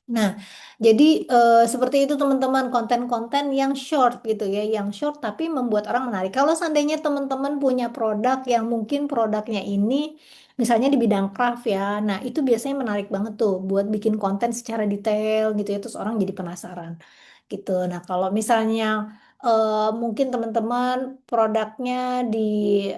Nah, jadi seperti itu teman-teman, konten-konten yang short gitu ya, yang short tapi membuat orang menarik. Kalau seandainya teman-teman punya produk yang mungkin produknya ini misalnya di bidang craft ya, nah itu biasanya menarik banget tuh buat bikin konten secara detail gitu ya, terus orang jadi penasaran gitu. Nah, kalau misalnya mungkin teman-teman produknya di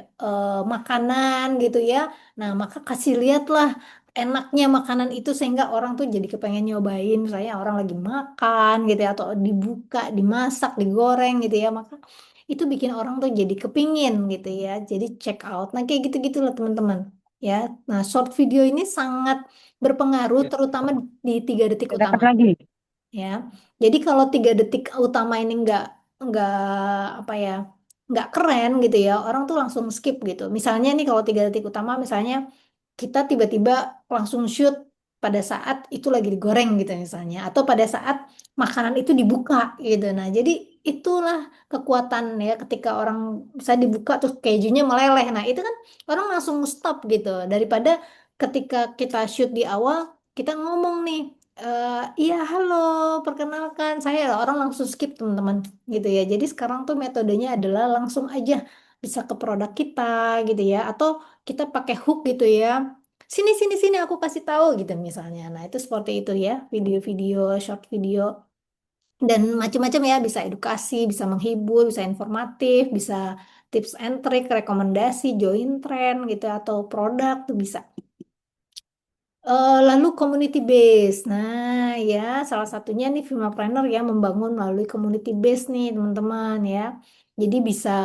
makanan gitu ya, nah maka kasih lihatlah enaknya makanan itu sehingga orang tuh jadi kepengen nyobain, misalnya orang lagi makan gitu ya atau dibuka dimasak digoreng gitu ya, maka itu bikin orang tuh jadi kepingin gitu ya, jadi check out. Nah kayak gitu-gitu lah teman-teman ya. Nah short video ini sangat berpengaruh terutama di 3 detik Dapat utama lagi. ya. Jadi kalau 3 detik utama ini nggak apa ya, nggak keren gitu ya, orang tuh langsung skip gitu. Misalnya nih kalau 3 detik utama, misalnya kita tiba-tiba langsung shoot pada saat itu lagi digoreng gitu misalnya, atau pada saat makanan itu dibuka gitu. Nah jadi itulah kekuatan ya ketika orang bisa dibuka terus kejunya meleleh. Nah itu kan orang langsung stop gitu, daripada ketika kita shoot di awal kita ngomong nih Iya, halo, perkenalkan saya orang langsung skip teman-teman gitu ya. Jadi sekarang tuh metodenya adalah langsung aja bisa ke produk kita gitu ya, atau kita pakai hook gitu ya. Sini sini sini aku kasih tahu gitu misalnya. Nah itu seperti itu ya, video-video, short video dan macam-macam ya. Bisa edukasi, bisa menghibur, bisa informatif, bisa tips and trick, rekomendasi, join trend gitu atau produk tuh bisa. Lalu community base. Nah, ya salah satunya nih Filmapreneur ya membangun melalui community base nih teman-teman ya. Jadi bisa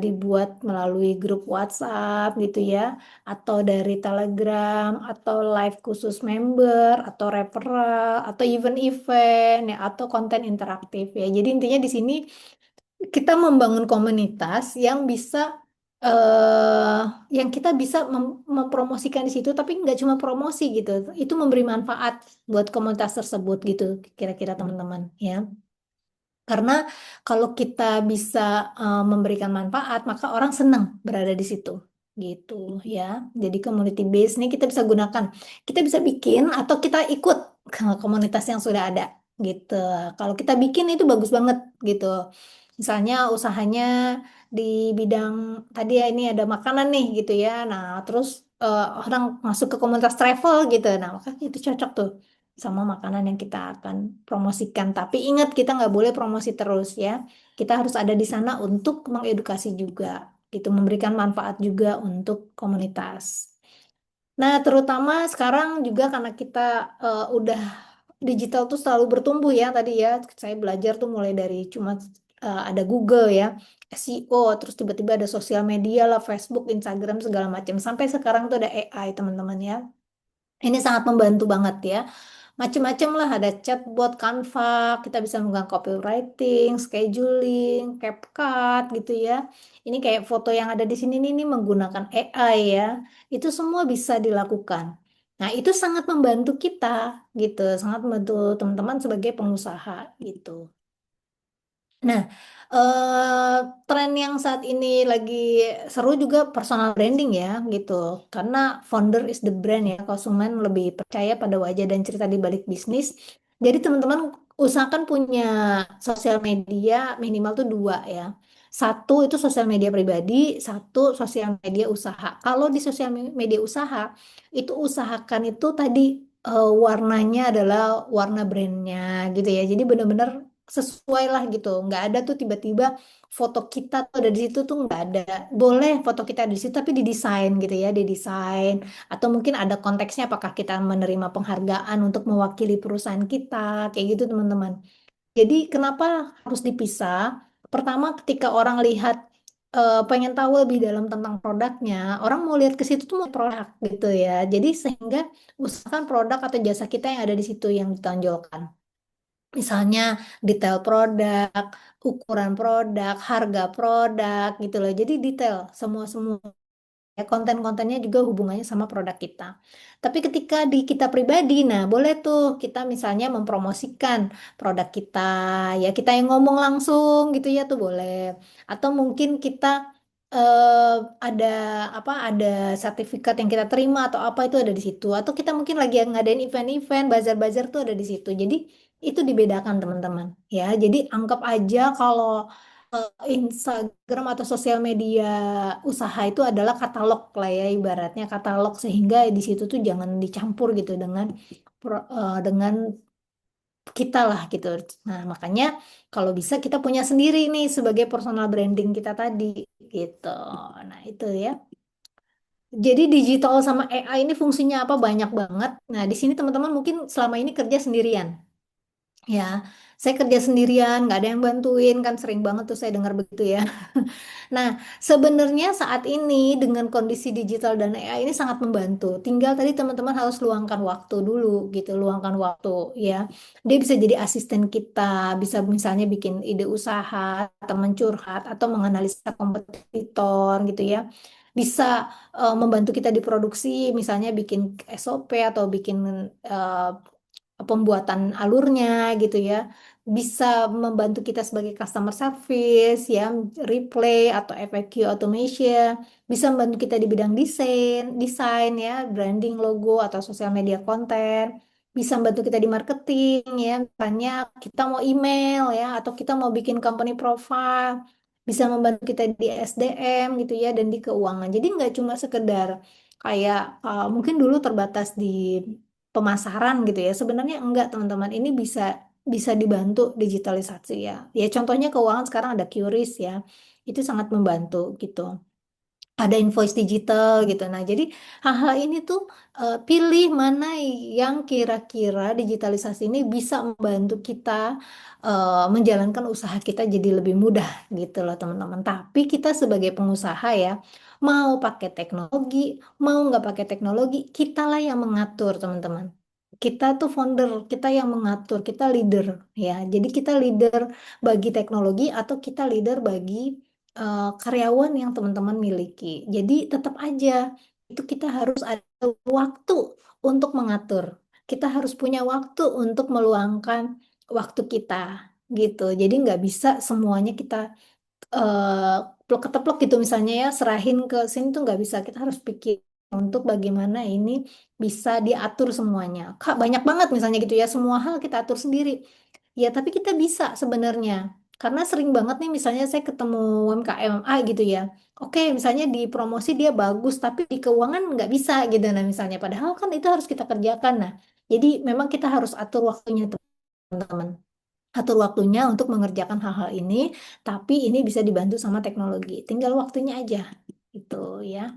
dibuat melalui grup WhatsApp gitu ya, atau dari Telegram, atau live khusus member, atau referral, atau event-event ya, atau konten interaktif ya. Jadi intinya di sini kita membangun komunitas yang bisa eh yang kita bisa mempromosikan di situ, tapi nggak cuma promosi gitu, itu memberi manfaat buat komunitas tersebut gitu, kira-kira teman-teman ya. Karena kalau kita bisa memberikan manfaat, maka orang senang berada di situ gitu ya. Jadi community base ini kita bisa gunakan, kita bisa bikin atau kita ikut ke komunitas yang sudah ada gitu. Kalau kita bikin itu bagus banget gitu. Misalnya usahanya di bidang tadi ya, ini ada makanan nih gitu ya. Nah, terus orang masuk ke komunitas travel gitu. Nah, maka itu cocok tuh sama makanan yang kita akan promosikan. Tapi ingat kita nggak boleh promosi terus ya. Kita harus ada di sana untuk mengedukasi juga, gitu, memberikan manfaat juga untuk komunitas. Nah, terutama sekarang juga karena kita udah digital tuh selalu bertumbuh ya tadi ya. Saya belajar tuh mulai dari cuma ada Google ya, SEO, terus tiba-tiba ada sosial media lah, Facebook, Instagram segala macam. Sampai sekarang tuh ada AI teman-teman ya. Ini sangat membantu banget ya. Macem-macem lah, ada chatbot, Canva, kita bisa menggunakan copywriting, scheduling, CapCut gitu ya. Ini kayak foto yang ada di sini ini menggunakan AI ya. Itu semua bisa dilakukan. Nah, itu sangat membantu kita gitu, sangat membantu teman-teman sebagai pengusaha gitu. Nah, eh, tren yang saat ini lagi seru juga personal branding ya gitu. Karena founder is the brand ya, konsumen lebih percaya pada wajah dan cerita di balik bisnis. Jadi teman-teman usahakan punya sosial media minimal tuh dua ya. Satu itu sosial media pribadi, satu sosial media usaha. Kalau di sosial media usaha, itu usahakan itu tadi warnanya adalah warna brandnya gitu ya. Jadi benar-benar sesuai lah gitu, nggak ada tuh tiba-tiba foto kita tuh ada di situ tuh, nggak ada. Boleh foto kita ada di situ tapi didesain gitu ya, didesain, atau mungkin ada konteksnya apakah kita menerima penghargaan untuk mewakili perusahaan kita kayak gitu teman-teman. Jadi kenapa harus dipisah? Pertama, ketika orang lihat pengen tahu lebih dalam tentang produknya, orang mau lihat ke situ tuh mau produk gitu ya. Jadi sehingga usahakan produk atau jasa kita yang ada di situ yang ditonjolkan. Misalnya detail produk, ukuran produk, harga produk gitu loh. Jadi detail semua-semua. Ya, konten-kontennya juga hubungannya sama produk kita. Tapi ketika di kita pribadi, nah boleh tuh kita misalnya mempromosikan produk kita, ya kita yang ngomong langsung gitu ya tuh boleh. Atau mungkin kita eh, ada ada sertifikat yang kita terima atau apa itu ada di situ. Atau kita mungkin lagi ngadain event-event, bazar-bazar tuh ada di situ. Jadi itu dibedakan teman-teman. Ya, jadi anggap aja kalau Instagram atau sosial media usaha itu adalah katalog lah ya, ibaratnya katalog, sehingga di situ tuh jangan dicampur gitu dengan dengan kita lah gitu. Nah, makanya kalau bisa kita punya sendiri nih sebagai personal branding kita tadi gitu. Nah, itu ya. Jadi digital sama AI ini fungsinya apa, banyak banget. Nah, di sini teman-teman mungkin selama ini kerja sendirian. Ya, saya kerja sendirian, nggak ada yang bantuin, kan sering banget tuh saya dengar begitu ya. Nah, sebenarnya saat ini dengan kondisi digital dan AI ini sangat membantu. Tinggal tadi teman-teman harus luangkan waktu dulu gitu, luangkan waktu ya. Dia bisa jadi asisten kita, bisa misalnya bikin ide usaha, atau mencurhat, atau menganalisa kompetitor gitu ya. Bisa membantu kita di produksi, misalnya bikin SOP atau bikin eh, pembuatan alurnya gitu ya, bisa membantu kita sebagai customer service ya, replay atau FAQ automation, bisa membantu kita di bidang desain desain ya, branding logo atau sosial media konten, bisa membantu kita di marketing ya, misalnya kita mau email ya, atau kita mau bikin company profile, bisa membantu kita di SDM gitu ya, dan di keuangan. Jadi nggak cuma sekedar kayak mungkin dulu terbatas di pemasaran gitu ya. Sebenarnya enggak teman-teman, ini bisa bisa dibantu digitalisasi ya. Ya contohnya keuangan sekarang ada QRIS ya, itu sangat membantu gitu, ada invoice digital gitu. Nah, jadi hal-hal ini tuh pilih mana yang kira-kira digitalisasi ini bisa membantu kita menjalankan usaha kita jadi lebih mudah gitu loh teman-teman. Tapi kita sebagai pengusaha ya, mau pakai teknologi, mau nggak pakai teknologi, kitalah yang mengatur teman-teman. Kita tuh founder, kita yang mengatur, kita leader ya. Jadi kita leader bagi teknologi atau kita leader bagi karyawan yang teman-teman miliki. Jadi tetap aja itu kita harus ada waktu untuk mengatur. Kita harus punya waktu untuk meluangkan waktu kita gitu. Jadi nggak bisa semuanya kita plek-keteplek gitu misalnya ya, serahin ke sini tuh nggak bisa. Kita harus pikir untuk bagaimana ini bisa diatur semuanya. Kak, banyak banget misalnya gitu ya, semua hal kita atur sendiri. Ya, tapi kita bisa sebenarnya. Karena sering banget nih misalnya saya ketemu UMKM A gitu ya. Oke, misalnya di promosi dia bagus, tapi di keuangan nggak bisa gitu. Nah, misalnya padahal kan itu harus kita kerjakan. Nah, jadi memang kita harus atur waktunya teman-teman. Atur waktunya untuk mengerjakan hal-hal ini, tapi ini bisa dibantu sama teknologi. Tinggal waktunya aja gitu ya.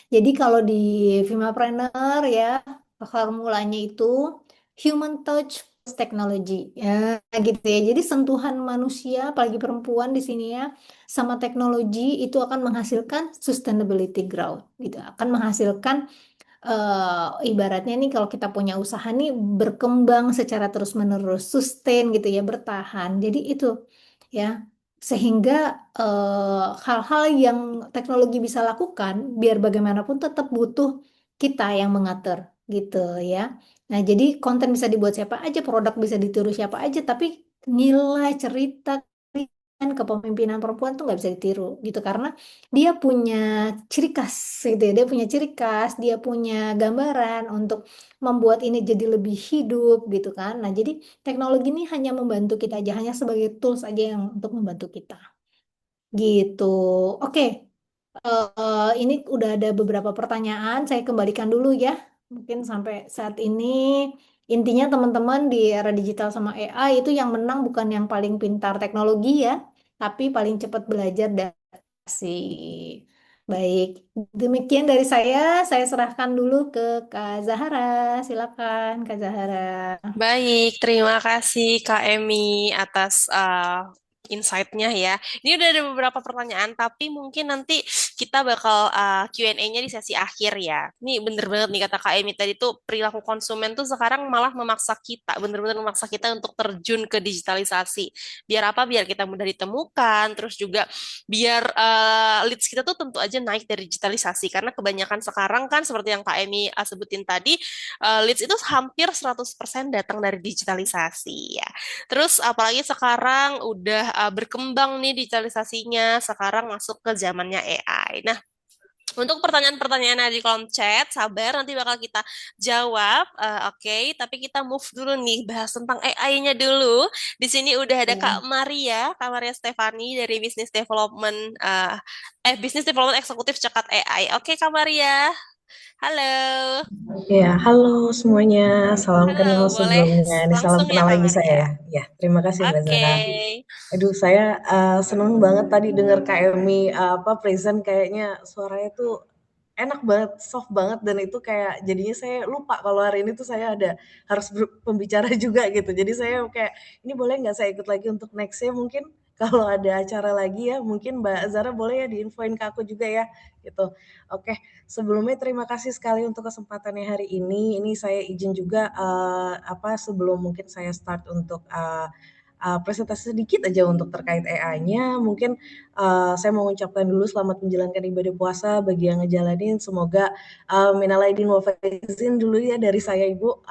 Jadi kalau di Vimapreneur ya, formulanya itu human touch plus technology ya gitu ya. Jadi sentuhan manusia, apalagi perempuan di sini ya, sama teknologi itu akan menghasilkan sustainability growth gitu. Akan menghasilkan ibaratnya nih kalau kita punya usaha nih berkembang secara terus-menerus, sustain gitu ya, bertahan. Jadi itu ya, sehingga hal-hal yang teknologi bisa lakukan, biar bagaimanapun tetap butuh kita yang mengatur gitu ya. Nah, jadi konten bisa dibuat siapa aja, produk bisa ditiru siapa aja, tapi nilai cerita kepemimpinan perempuan tuh nggak bisa ditiru gitu, karena dia punya ciri khas gitu ya, dia punya ciri khas, dia punya gambaran untuk membuat ini jadi lebih hidup gitu kan. Nah, jadi teknologi ini hanya membantu kita aja, hanya sebagai tools aja yang untuk membantu kita gitu. Oke, ini udah ada beberapa pertanyaan, saya kembalikan dulu ya. Mungkin sampai saat ini intinya teman-teman di era digital sama AI itu yang menang bukan yang paling pintar teknologi ya, tapi paling cepat belajar dan sih. Baik, demikian dari saya serahkan dulu ke Kak Zahara. Silakan Kak Zahara. Baik, terima kasih Kak Emi atas insight-nya ya. Ini udah ada beberapa pertanyaan, tapi mungkin nanti kita bakal Q&A-nya di sesi akhir ya. Ini bener banget nih kata Kak Emi tadi tuh, perilaku konsumen tuh sekarang malah memaksa kita, bener-bener memaksa kita untuk terjun ke digitalisasi. Biar apa? Biar kita mudah ditemukan, terus juga biar leads kita tuh tentu aja naik dari digitalisasi. Karena kebanyakan sekarang kan seperti yang Kak Emi sebutin tadi, leads itu hampir 100% datang dari digitalisasi ya. Terus apalagi sekarang udah berkembang nih digitalisasinya, sekarang masuk ke zamannya AI. Nah, untuk pertanyaan-pertanyaan di kolom chat, sabar nanti bakal kita jawab. Oke, tapi kita move dulu nih bahas tentang AI-nya dulu. Di sini udah ada Kak Maria Stefani dari Business Development Eksekutif Cekat AI. Oke, Kak Maria. Halo. Ya, halo semuanya. Salam Halo, kenal boleh sebelumnya. Ini salam langsung ya kenal Kak lagi saya Maria. ya. Ya, terima kasih Mbak Oke. Zara. Aduh, saya seneng banget tadi dengar Kak Emi present, kayaknya suaranya tuh enak banget, soft banget, dan itu kayak jadinya saya lupa kalau hari ini tuh saya ada harus pembicara juga gitu. Jadi saya kayak ini boleh nggak saya ikut lagi untuk nextnya mungkin kalau ada acara lagi ya, mungkin Mbak Zara boleh ya diinfoin ke aku juga ya gitu. Oke, sebelumnya terima kasih sekali untuk kesempatannya hari ini. Ini saya izin juga sebelum mungkin saya start untuk presentasi sedikit aja untuk terkait AI-nya. Mungkin saya mau mengucapkan dulu selamat menjalankan ibadah puasa bagi yang ngejalanin. Semoga minal aidin wal faizin dulu ya dari saya Ibu,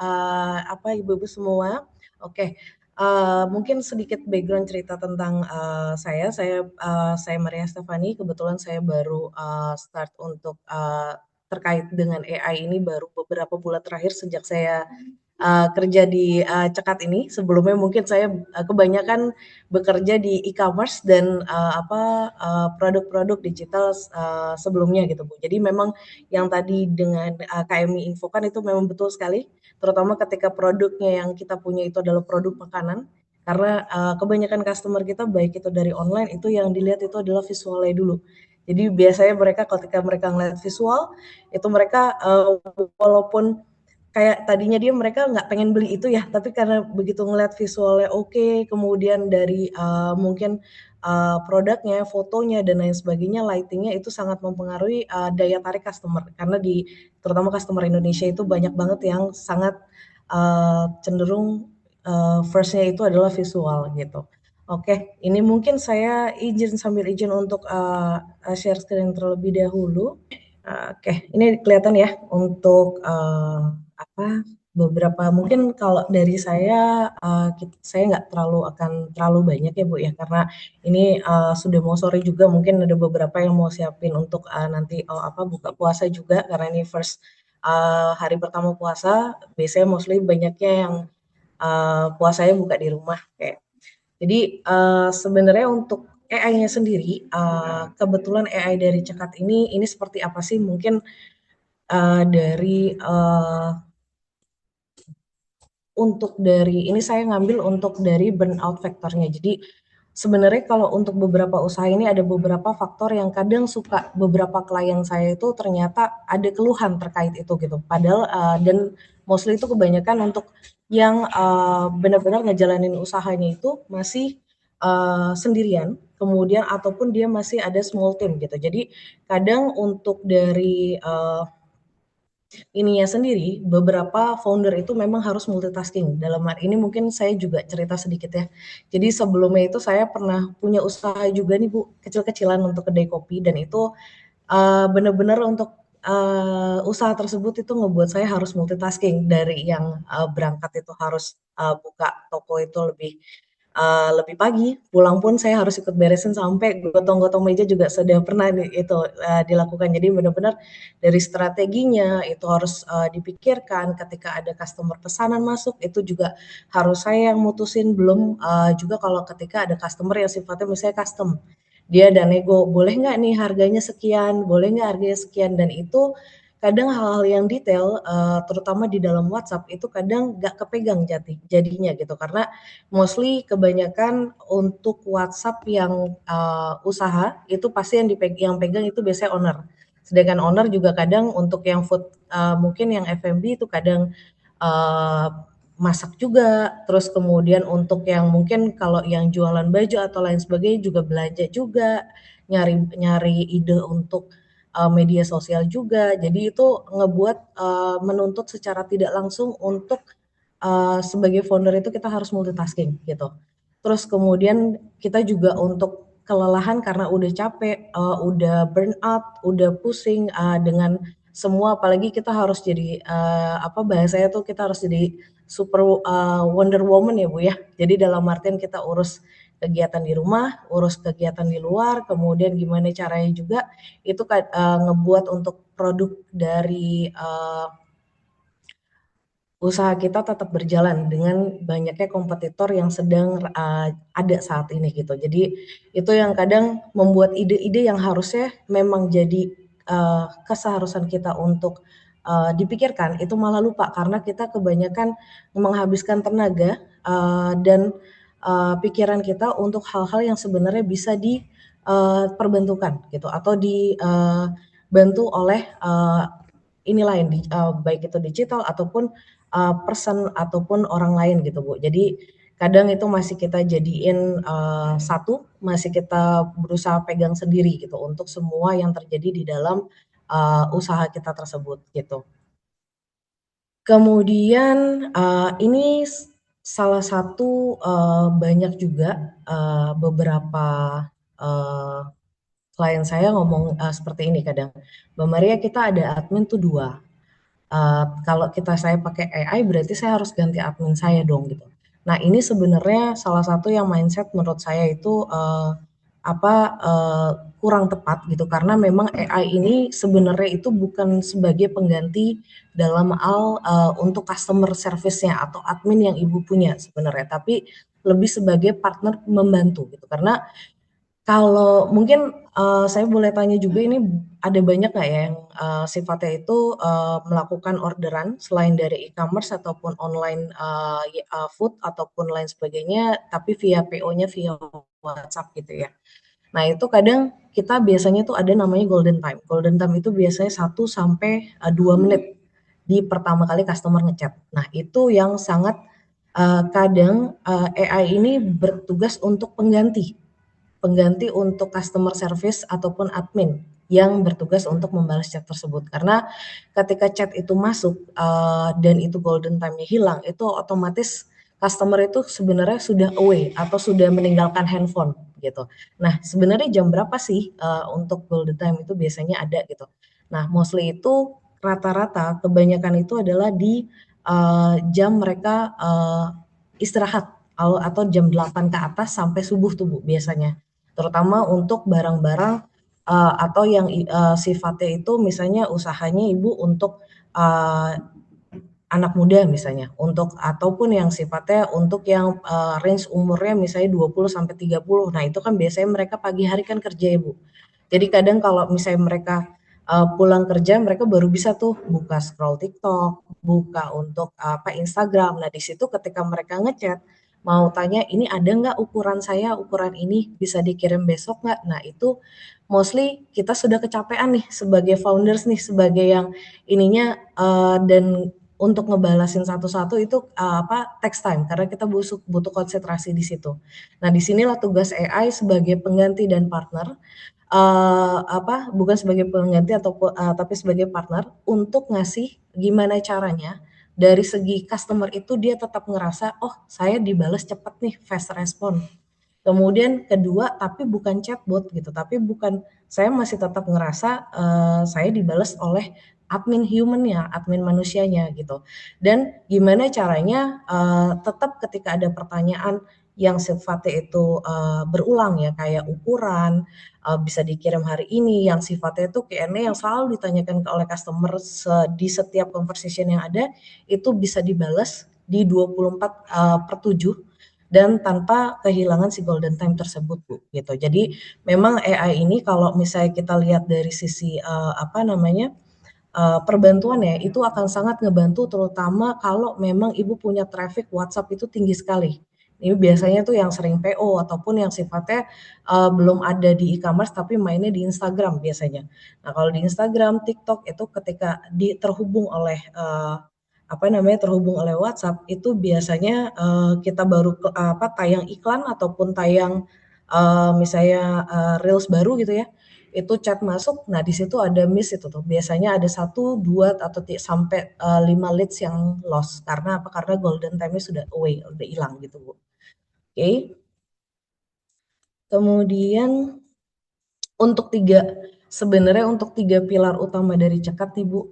Ibu-ibu semua. Oke. Mungkin sedikit background cerita tentang saya Maria Stefani. Kebetulan saya baru start untuk terkait dengan AI ini baru beberapa bulan terakhir sejak saya kerja di Cekat ini. Sebelumnya mungkin saya kebanyakan bekerja di e-commerce dan produk-produk digital sebelumnya gitu Bu. Jadi memang yang tadi dengan KMI infokan itu memang betul sekali, terutama ketika produknya yang kita punya itu adalah produk makanan. Karena kebanyakan customer kita baik itu dari online itu yang dilihat itu adalah visualnya dulu. Jadi biasanya mereka ketika mereka ngeliat visual itu mereka walaupun kayak tadinya mereka nggak pengen beli itu ya, tapi karena begitu ngeliat visualnya oke, kemudian dari mungkin produknya, fotonya dan lain sebagainya, lightingnya itu sangat mempengaruhi daya tarik customer. Karena terutama customer Indonesia itu banyak banget yang sangat cenderung first-nya itu adalah visual gitu. Oke, ini mungkin saya sambil izin untuk share screen terlebih dahulu. Oke, ini kelihatan ya untuk beberapa mungkin kalau dari saya saya nggak terlalu banyak ya Bu ya karena ini sudah mau sore juga mungkin ada beberapa yang mau siapin untuk nanti buka puasa juga karena ini first hari pertama puasa biasanya mostly banyaknya yang puasanya buka di rumah kayak. Jadi sebenarnya untuk AI-nya sendiri, kebetulan AI dari Cekat ini seperti apa sih? Mungkin dari ini saya ngambil untuk dari burnout faktornya. Jadi sebenarnya kalau untuk beberapa usaha ini ada beberapa faktor yang kadang suka beberapa klien saya itu ternyata ada keluhan terkait itu gitu. Padahal dan mostly itu kebanyakan untuk yang benar-benar ngejalanin usahanya itu masih sendirian, kemudian ataupun dia masih ada small team gitu. Jadi kadang untuk dari ininya sendiri, beberapa founder itu memang harus multitasking. Dalam hal ini mungkin saya juga cerita sedikit ya. Jadi sebelumnya itu saya pernah punya usaha juga nih Bu, kecil-kecilan untuk kedai kopi dan itu benar-benar untuk usaha tersebut itu ngebuat saya harus multitasking dari yang berangkat itu harus buka toko itu lebih pagi, pulang pun saya harus ikut beresin sampai gotong-gotong meja juga sudah pernah itu dilakukan. Jadi benar-benar dari strateginya itu harus dipikirkan ketika ada customer pesanan masuk itu juga harus saya yang mutusin belum juga kalau ketika ada customer yang sifatnya misalnya custom dia ada nego boleh nggak nih harganya sekian boleh nggak harganya sekian dan itu kadang hal-hal yang detail terutama di dalam WhatsApp itu kadang nggak kepegang jadinya gitu karena mostly kebanyakan untuk WhatsApp yang usaha itu pasti yang pegang itu biasanya owner. Sedangkan owner juga kadang untuk yang food mungkin yang F&B itu kadang uh, masak juga, terus kemudian untuk yang mungkin kalau yang jualan baju atau lain sebagainya juga belanja juga, nyari ide untuk media sosial juga. Jadi itu ngebuat menuntut secara tidak langsung untuk sebagai founder itu kita harus multitasking gitu. Terus kemudian kita juga untuk kelelahan karena udah capek, udah burn out, udah pusing dengan semua apalagi kita harus jadi bahasanya tuh kita harus jadi super Wonder Woman ya Bu ya. Jadi dalam artian kita urus kegiatan di rumah, urus kegiatan di luar, kemudian gimana caranya juga itu ngebuat untuk produk dari usaha kita tetap berjalan dengan banyaknya kompetitor yang sedang ada saat ini gitu. Jadi itu yang kadang membuat ide-ide yang harusnya memang jadi keseharusan kita untuk dipikirkan itu malah lupa karena kita kebanyakan menghabiskan tenaga dan pikiran kita untuk hal-hal yang sebenarnya bisa diperbantukan gitu atau dibantu oleh ini lain baik itu digital ataupun person ataupun orang lain gitu Bu. Jadi kadang itu masih kita jadiin satu, masih kita berusaha pegang sendiri gitu untuk semua yang terjadi di dalam usaha kita tersebut gitu. Kemudian ini salah satu banyak juga beberapa klien saya ngomong seperti ini kadang, Mbak Maria kita ada admin tuh 2. Kalau saya pakai AI berarti saya harus ganti admin saya dong gitu. Nah ini sebenarnya salah satu yang mindset menurut saya itu kurang tepat gitu, karena memang AI ini sebenarnya itu bukan sebagai pengganti dalam hal untuk customer service-nya atau admin yang ibu punya sebenarnya, tapi lebih sebagai partner membantu gitu. Karena kalau mungkin saya boleh tanya juga, ini ada banyak nggak ya yang sifatnya itu melakukan orderan selain dari e-commerce ataupun online food ataupun lain sebagainya, tapi via PO-nya via WhatsApp gitu ya. Nah, itu kadang kita biasanya tuh ada namanya golden time. Golden time itu biasanya 1 sampai 2 menit di pertama kali customer ngechat. Nah, itu yang sangat kadang AI ini bertugas untuk pengganti untuk customer service ataupun admin yang bertugas untuk membalas chat tersebut. Karena ketika chat itu masuk dan itu golden time-nya hilang, itu otomatis customer itu sebenarnya sudah away atau sudah meninggalkan handphone gitu. Nah, sebenarnya jam berapa sih untuk golden time itu biasanya ada gitu. Nah, mostly itu rata-rata kebanyakan itu adalah di jam mereka istirahat atau jam 8 ke atas sampai subuh tuh Bu biasanya. Terutama untuk barang-barang atau yang sifatnya itu misalnya usahanya Ibu untuk anak muda misalnya, ataupun yang sifatnya untuk yang range umurnya misalnya 20 sampai 30. Nah, itu kan biasanya mereka pagi hari kan kerja ya, Bu. Jadi kadang kalau misalnya mereka pulang kerja, mereka baru bisa tuh buka scroll TikTok, buka untuk Instagram. Nah, di situ ketika mereka ngechat, mau tanya ini ada nggak ukuran saya, ukuran ini bisa dikirim besok nggak? Nah, itu mostly kita sudah kecapean nih sebagai founders nih, sebagai yang ininya dan untuk ngebalasin satu-satu itu takes time karena kita butuh konsentrasi di situ. Nah, disinilah tugas AI sebagai pengganti dan partner, bukan sebagai pengganti tapi sebagai partner untuk ngasih gimana caranya dari segi customer itu dia tetap ngerasa, "Oh, saya dibales cepet nih, fast respon." Kemudian kedua, tapi bukan chatbot gitu, tapi bukan, saya masih tetap ngerasa saya dibales oleh admin human-nya, admin manusianya gitu. Dan gimana caranya tetap ketika ada pertanyaan yang sifatnya itu berulang ya, kayak ukuran bisa dikirim hari ini, yang sifatnya itu Q&A yang selalu ditanyakan oleh customer di setiap conversation yang ada, itu bisa dibales di 24/7 dan tanpa kehilangan si golden time tersebut Bu, gitu. Jadi memang AI ini kalau misalnya kita lihat dari sisi perbantuan ya, itu akan sangat ngebantu terutama kalau memang Ibu punya traffic WhatsApp itu tinggi sekali. Ini biasanya tuh yang sering PO ataupun yang sifatnya belum ada di e-commerce tapi mainnya di Instagram biasanya. Nah, kalau di Instagram, TikTok itu ketika terhubung oleh terhubung oleh WhatsApp itu biasanya kita baru tayang iklan ataupun tayang misalnya reels baru gitu ya, itu chat masuk, nah di situ ada miss itu tuh, biasanya ada 1, 2, atau sampai 5 leads yang loss. Karena apa? Karena golden time-nya sudah away, udah hilang gitu Bu. Oke. Kemudian sebenarnya untuk 3 pilar utama dari cekat nih Bu,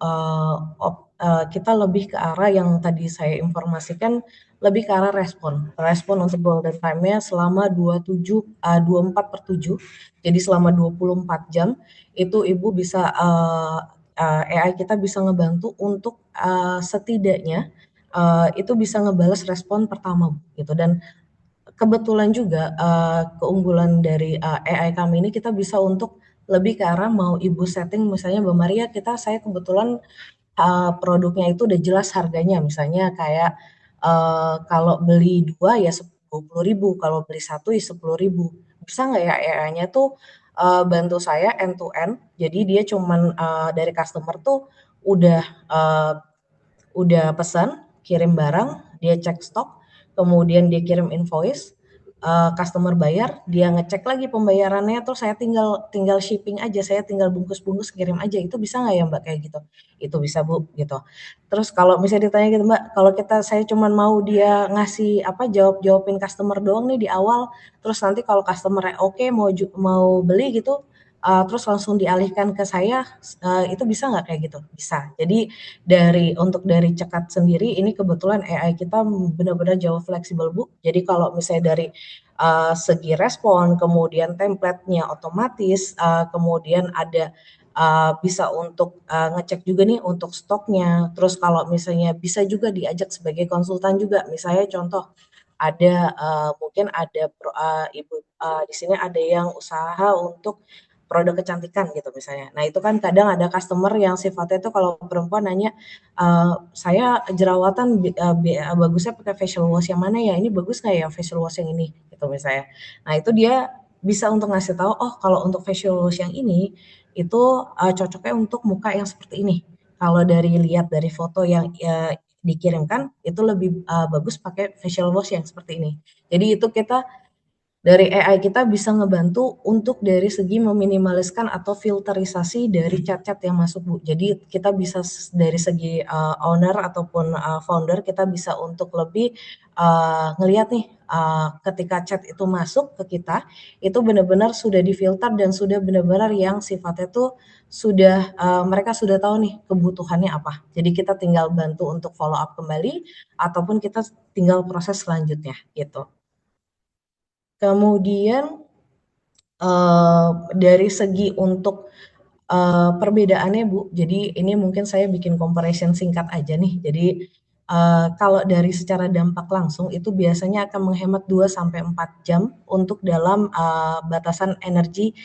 kita lebih ke arah yang tadi saya informasikan, lebih ke arah respon untuk golden time-nya selama 24/7, jadi selama 24 jam itu Ibu bisa AI kita bisa ngebantu untuk setidaknya itu bisa ngebales respon pertama gitu. Dan kebetulan juga keunggulan dari AI kami ini kita bisa untuk lebih ke arah mau Ibu setting misalnya Mbak Maria, saya kebetulan produknya itu udah jelas harganya, misalnya kayak kalau beli 2 ya 20.000, kalau beli 1 ya 10.000. Bisa nggak ya AI-nya tuh bantu saya end to end, jadi dia cuman dari customer tuh udah eee, udah pesan, kirim barang, dia cek stok, kemudian dia kirim invoice, customer bayar, dia ngecek lagi pembayarannya, terus saya tinggal tinggal shipping aja, saya tinggal bungkus-bungkus kirim aja, itu bisa nggak ya Mbak kayak gitu? Itu bisa Bu, gitu. Terus kalau misalnya ditanya gitu Mbak, kalau saya cuman mau dia ngasih jawab-jawabin customer doang nih di awal, terus nanti kalau customer-nya oke mau beli gitu, terus langsung dialihkan ke saya, itu bisa nggak kayak gitu? Bisa. Jadi dari cekat sendiri ini kebetulan AI kita benar-benar jauh fleksibel Bu. Jadi kalau misalnya dari segi respon, kemudian template-nya otomatis, kemudian ada bisa untuk ngecek juga nih untuk stoknya. Terus kalau misalnya bisa juga diajak sebagai konsultan juga. Misalnya contoh ada mungkin ada ibu di sini ada yang usaha untuk produk kecantikan gitu misalnya. Nah itu kan kadang ada customer yang sifatnya itu kalau perempuan nanya, saya jerawatan bagusnya pakai facial wash yang mana ya? Ini bagus nggak ya facial wash yang ini? Gitu misalnya. Nah itu dia bisa untuk ngasih tahu, oh kalau untuk facial wash yang ini itu cocoknya untuk muka yang seperti ini. Kalau dari lihat dari foto yang dikirimkan itu lebih bagus pakai facial wash yang seperti ini. Jadi itu kita dari AI kita bisa ngebantu untuk dari segi meminimaliskan atau filterisasi dari chat-chat yang masuk, Bu. Jadi kita bisa dari segi owner ataupun founder kita bisa untuk lebih ngelihat nih ketika chat itu masuk ke kita itu benar-benar sudah difilter dan sudah benar-benar yang sifatnya tuh sudah mereka sudah tahu nih kebutuhannya apa. Jadi kita tinggal bantu untuk follow up kembali ataupun kita tinggal proses selanjutnya gitu. Kemudian dari segi untuk perbedaannya Bu, jadi ini mungkin saya bikin comparison singkat aja nih. Jadi kalau dari secara dampak langsung itu biasanya akan menghemat 2 sampai 4 jam untuk dalam batasan energi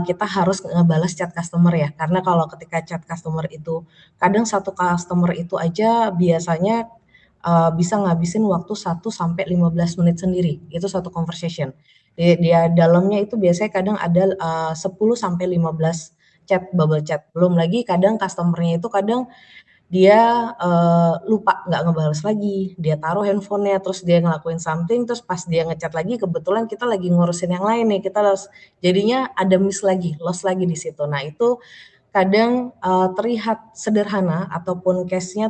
kita harus ngebales chat customer ya. Karena kalau ketika chat customer itu kadang satu customer itu aja biasanya bisa ngabisin waktu 1 sampai 15 menit sendiri, itu satu conversation. Dia dalamnya itu biasanya kadang ada 10 sampai 15 chat, bubble chat. Belum lagi kadang customer-nya itu kadang dia lupa nggak ngebales lagi, dia taruh handphonenya, terus dia ngelakuin something, terus pas dia ngechat lagi kebetulan kita lagi ngurusin yang lain nih, kita jadinya ada miss lagi, loss lagi di situ. Nah itu kadang terlihat sederhana ataupun case-nya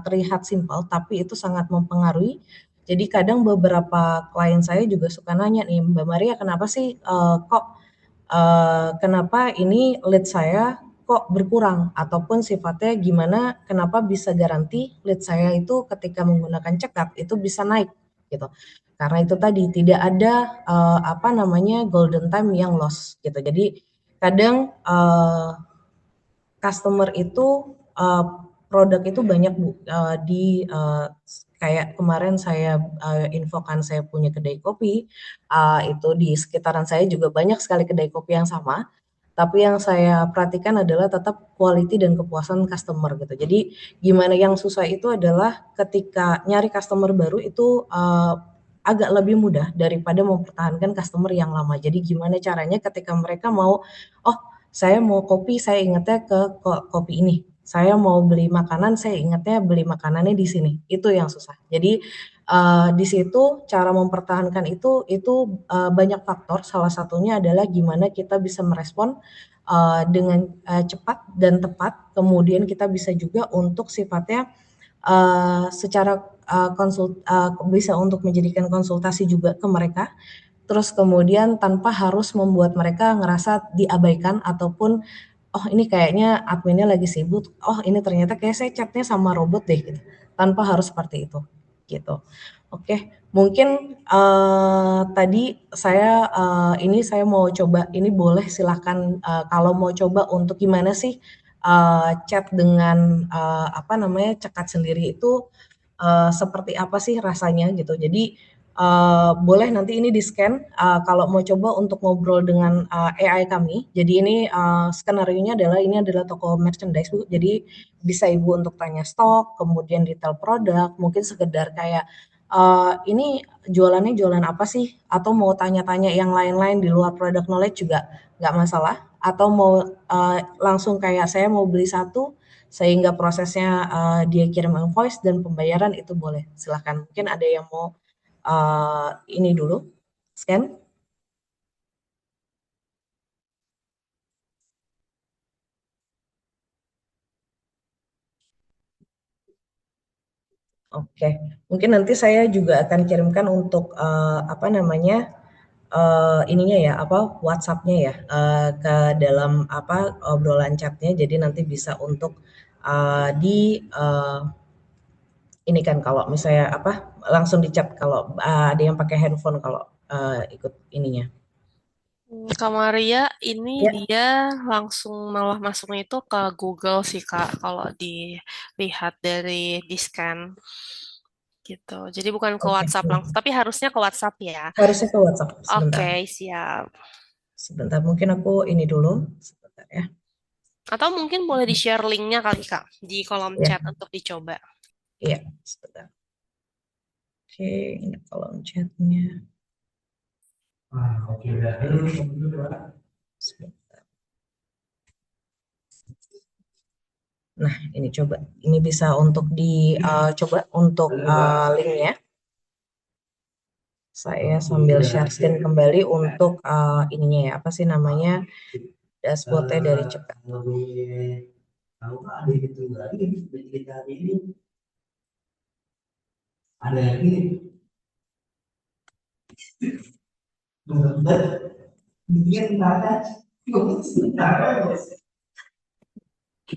terlihat simpel, tapi itu sangat mempengaruhi. Jadi kadang beberapa klien saya juga suka nanya nih, Mbak Maria kenapa sih kok kenapa ini lead saya kok berkurang ataupun sifatnya gimana kenapa bisa garansi lead saya itu ketika menggunakan cekat itu bisa naik gitu. Karena itu tadi tidak ada apa namanya golden time yang loss gitu. Jadi kadang customer itu produk itu banyak Bu di kayak kemarin saya infokan saya punya kedai kopi itu di sekitaran saya juga banyak sekali kedai kopi yang sama. Tapi yang saya perhatikan adalah tetap quality dan kepuasan customer gitu. Jadi gimana yang susah itu adalah ketika nyari customer baru itu agak lebih mudah daripada mempertahankan customer yang lama. Jadi gimana caranya ketika mereka mau, oh saya mau kopi, saya ingatnya ke kopi ini. Saya mau beli makanan, saya ingatnya beli makanannya di sini. Itu yang susah. Jadi di situ cara mempertahankan itu banyak faktor. Salah satunya adalah gimana kita bisa merespon dengan cepat dan tepat. Kemudian kita bisa juga untuk sifatnya secara bisa untuk menjadikan konsultasi juga ke mereka. Terus kemudian tanpa harus membuat mereka ngerasa diabaikan ataupun, "Oh ini kayaknya adminnya lagi sibuk, oh ini ternyata kayak saya chat-nya sama robot deh," gitu. Tanpa harus seperti itu, gitu. Oke, mungkin, tadi saya, ini saya mau coba ini boleh silahkan, kalau mau coba untuk gimana sih, chat dengan, apa namanya, cekat sendiri itu seperti apa sih rasanya gitu. Jadi boleh nanti ini di-scan kalau mau coba untuk ngobrol dengan AI kami. Jadi ini skenarionya adalah ini adalah toko merchandise Bu. Jadi bisa Ibu untuk tanya stok, kemudian detail produk, mungkin sekedar kayak ini jualannya jualan apa sih? Atau mau tanya-tanya yang lain-lain di luar product knowledge juga nggak masalah. Atau mau langsung kayak saya mau beli satu sehingga prosesnya dia kirim invoice dan pembayaran itu boleh. Silahkan. Mungkin ada yang mau ini dulu, scan. Oke, mungkin nanti saya juga akan kirimkan untuk apa namanya ininya ya, apa, WhatsApp-nya ya, ke dalam, apa, obrolan chat-nya, jadi nanti bisa untuk, ini kan kalau misalnya, apa, langsung di-chat kalau, ada yang pakai handphone kalau, ikut ininya. Kak Maria, ini Ya, dia langsung malah masuknya itu ke Google sih Kak, kalau dilihat dari di scan gitu. Jadi bukan ke oke. WhatsApp langsung, tapi harusnya ke WhatsApp ya. Harusnya ke WhatsApp, sebentar. Oke, siap. Sebentar, mungkin aku ini dulu, sebentar ya. Atau mungkin boleh di-share linknya kali Kak, di kolom Ya, chat untuk dicoba. iya, sebentar. Oke, ini kolom chat-nya. Sebentar. Nah, ini coba. Ini bisa untuk coba untuk linknya. Saya sambil share screen kembali untuk ininya ya, apa sih namanya, dashboard-nya dari Cepet.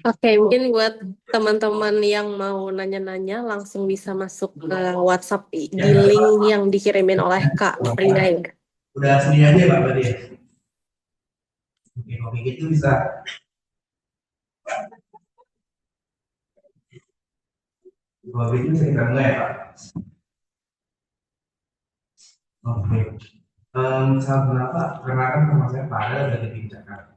Oke, mungkin buat teman-teman yang mau nanya-nanya langsung bisa masuk ke WhatsApp di link yang dikirimin oleh Kak Frida ya. Udah sendiri aja Pak berarti ya? Oke, oke gitu bisa. Kalau gitu saya mulai ya Pak. Oke. Misal berapa? Karena kan sama saya pada dari tim Jakarta.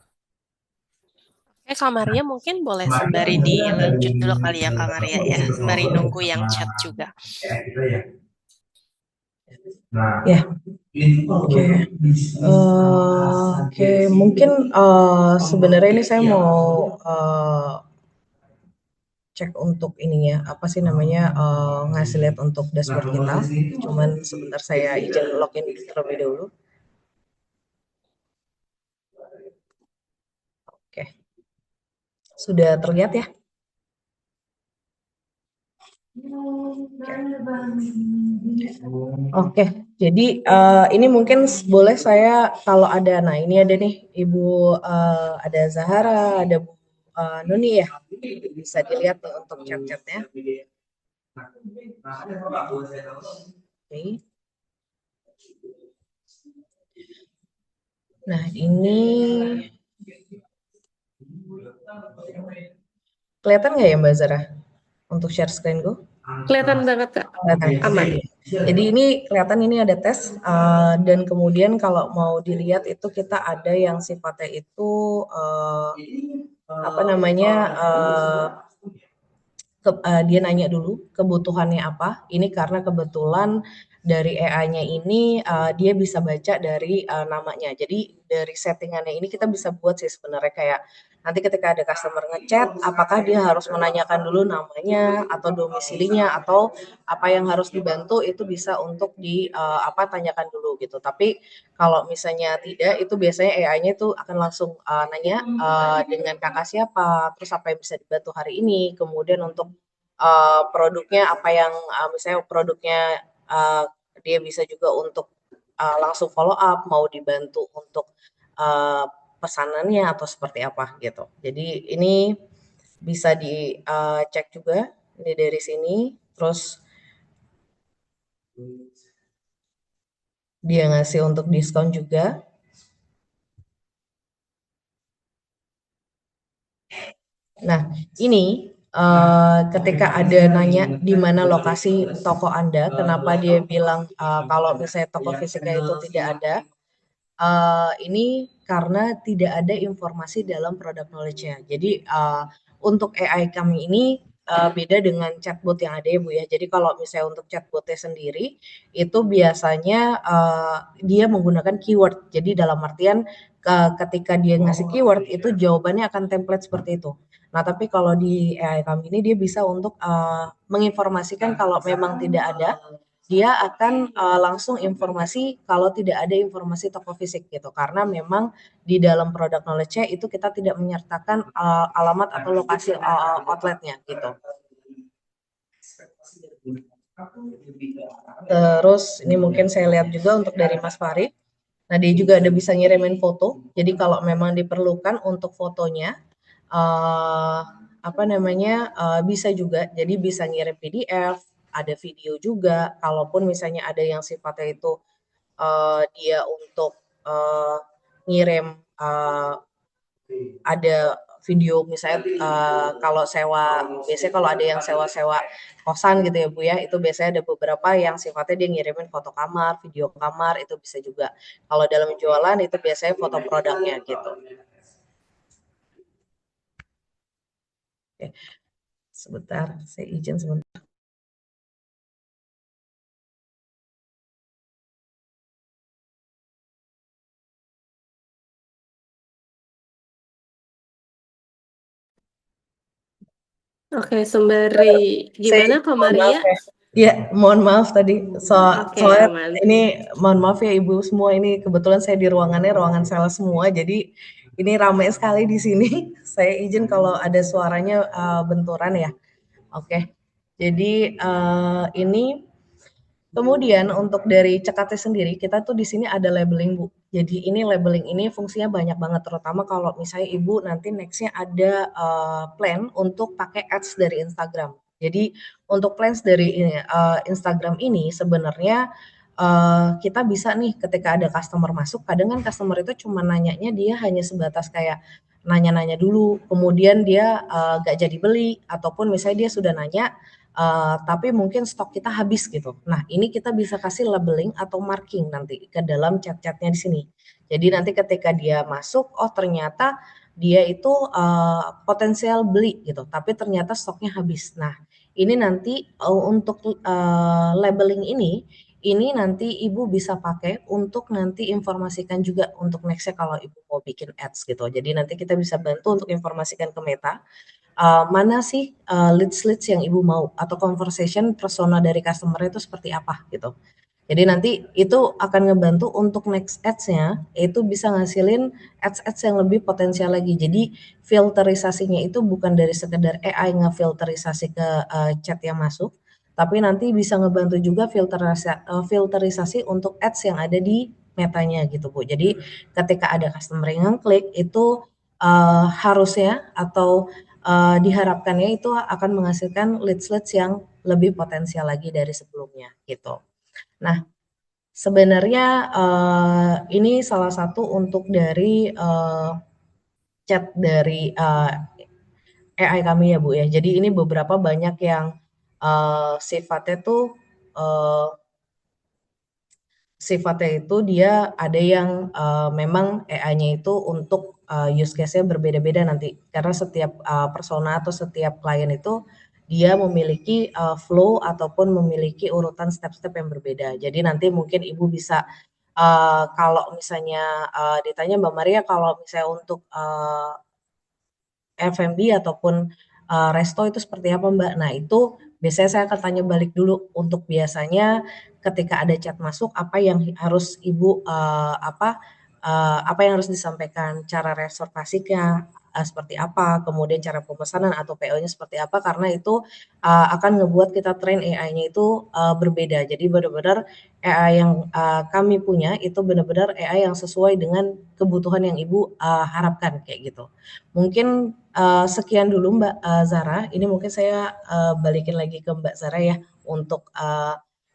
Oke, Kak Maria mungkin boleh Kemarin kan sembari sebenarnya dilanjut dulu kali ya Kak Maria ya, dari sembari Solo nunggu yang sama chat juga. kita ya. Nah, Ya, itu oke. Oke, mungkin sebenarnya ini saya mau cek untuk ininya, apa sih namanya, ngasih lihat untuk dashboard kita. Cuman sebentar saya izin login terlebih dahulu. Oke, sudah terlihat ya? Oke, jadi ini mungkin boleh saya kalau ada, nah ini ada nih Ibu, ada Zahara, ada Bu Nuni ya, bisa dilihat nih untuk chat-chatnya. Oke. Nah ini kelihatan nggak ya Mbak Zara untuk share screen gue? Kelihatan banget Kak, Kelihatan. aman. Jadi ini kelihatan ini ada tes dan kemudian kalau mau dilihat itu kita ada yang sifatnya itu apa namanya dia nanya dulu kebutuhannya apa. Ini karena kebetulan dari AI-nya ini dia bisa baca dari namanya. Jadi dari settingannya ini kita bisa buat sih sebenarnya kayak nanti ketika ada customer ngechat, apakah dia harus menanyakan dulu namanya atau domisilinya atau apa yang harus dibantu itu bisa untuk apa tanyakan dulu gitu. Tapi kalau misalnya tidak, itu biasanya AI-nya itu akan langsung nanya dengan kakak siapa, terus apa yang bisa dibantu hari ini, kemudian untuk produknya apa yang misalnya produknya dia bisa juga untuk langsung follow up, mau dibantu untuk pesanannya atau seperti apa gitu. Jadi ini bisa dicek juga ini dari sini, terus dia ngasih untuk diskon juga. Nah, ini ketika ada nanya di mana lokasi toko Anda, kenapa dia bilang kalau misalnya toko fisiknya itu tidak ada, ini karena tidak ada informasi dalam product knowledge-nya. Jadi untuk AI kami ini beda dengan chatbot yang ada ya Bu ya. Jadi kalau misalnya untuk chatbotnya sendiri itu biasanya dia menggunakan keyword. Jadi dalam artian ketika dia ngasih keyword itu jawabannya akan template seperti itu. Nah tapi kalau di AI kami ini dia bisa untuk menginformasikan kalau memang tidak ada, dia akan langsung informasi kalau tidak ada informasi toko fisik gitu. Karena memang di dalam product knowledge-nya itu kita tidak menyertakan alamat atau lokasi outlet-nya gitu. Terus ini mungkin saya lihat juga untuk dari Mas Farid. Nah, dia juga ada bisa ngirimin foto. Jadi kalau memang diperlukan untuk fotonya, eee, apa namanya, bisa juga. Jadi bisa ngirim PDF, ada video juga. Kalaupun misalnya ada yang sifatnya itu, dia untuk, ngirim, ada video misalnya, kalau sewa biasanya kalau ada yang sewa-sewa kosan gitu ya, Bu, ya, itu biasanya ada beberapa yang sifatnya dia ngirimin foto kamar, video kamar, itu bisa juga. Kalau dalam jualan itu biasanya foto produknya gitu. Oke, sebentar, saya izin sebentar. Oke, sembari Saya gimana Kak mohon Maria? maaf ya. Iya, mohon maaf tadi. Oke, Soalnya aman. ini mohon maaf ya Ibu semua, ini kebetulan saya di ruangannya ruangan sales semua, jadi ini ramai sekali di sini. Saya izin kalau ada suaranya benturan ya. Oke. Jadi ini kemudian untuk dari Cekate sendiri, kita tuh di sini ada labeling, Bu. Jadi ini labeling ini fungsinya banyak banget, terutama kalau misalnya Ibu nanti next-nya ada, plan untuk pakai ads dari Instagram. Jadi untuk plans dari Instagram ini sebenarnya, kita bisa nih ketika ada customer masuk, kadang kan customer itu cuma nanyanya dia hanya sebatas kayak nanya-nanya dulu, kemudian dia, nggak jadi beli, ataupun misalnya dia sudah nanya, tapi mungkin stok kita habis gitu. Nah, ini kita bisa kasih labeling atau marking nanti ke dalam chat-chatnya di sini. Jadi nanti ketika dia masuk, oh ternyata dia itu potensial beli gitu, tapi ternyata stoknya habis. Nah, ini nanti untuk labeling ini nanti Ibu bisa pakai untuk nanti informasikan juga untuk nextnya kalau Ibu mau bikin ads gitu. Jadi nanti kita bisa bantu untuk informasikan ke Meta mana sih, leads-leads yang Ibu mau atau conversation persona dari customer itu seperti apa gitu. Jadi nanti itu akan ngebantu untuk next ads-nya itu bisa ngasilin ads-ads yang lebih potensial lagi. Jadi filterisasinya itu bukan dari sekedar AI ngefilterisasi ke, chat yang masuk, tapi nanti bisa ngebantu juga filterisasi untuk ads yang ada di Metanya gitu, Bu. Jadi ketika ada customer yang ngeklik itu, harusnya atau diharapkannya itu akan menghasilkan leads-leads yang lebih potensial lagi dari sebelumnya gitu. Nah, sebenarnya ini salah satu untuk dari chat dari AI kami ya Bu ya. Jadi ini beberapa banyak yang sifatnya tuh eh, sifatnya itu dia ada yang memang AI-nya itu untuk use case-nya berbeda-beda nanti. Karena setiap persona atau setiap klien itu dia memiliki flow ataupun memiliki urutan step-step yang berbeda. Jadi nanti mungkin Ibu bisa kalau misalnya ditanya Mbak Maria kalau misalnya untuk F&B ataupun resto itu seperti apa Mbak? Nah itu biasanya saya akan tanya balik dulu untuk biasanya ketika ada chat masuk apa yang harus Ibu apa yang harus disampaikan, cara reservasinya seperti apa, kemudian cara pemesanan atau PO-nya seperti apa karena itu akan ngebuat kita train AI-nya itu berbeda. Jadi benar-benar AI yang kami punya itu benar-benar AI yang sesuai dengan kebutuhan yang Ibu harapkan kayak gitu. Mungkin sekian dulu Mbak Zara. Ini mungkin saya balikin lagi ke Mbak Zara ya untuk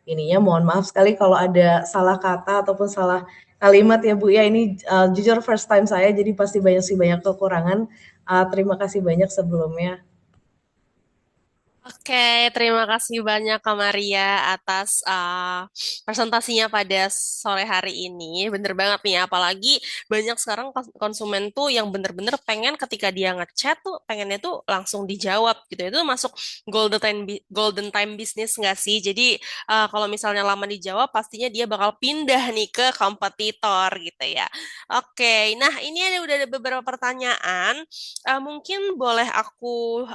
ininya. Mohon maaf sekali kalau ada salah kata ataupun salah kalimat ya Bu ya. Ini jujur first time saya jadi pasti banyak kekurangan. Terima kasih banyak sebelumnya. Oke, terima kasih banyak Kak Maria atas presentasinya pada sore hari ini. Bener banget nih, apalagi banyak sekarang konsumen tuh yang bener-bener pengen ketika dia ngechat tuh pengennya tuh langsung dijawab gitu. Itu masuk golden time business nggak sih? Jadi kalau misalnya lama dijawab, pastinya dia bakal pindah nih ke kompetitor gitu ya. Oke, nah ini udah ada beberapa pertanyaan. Mungkin boleh aku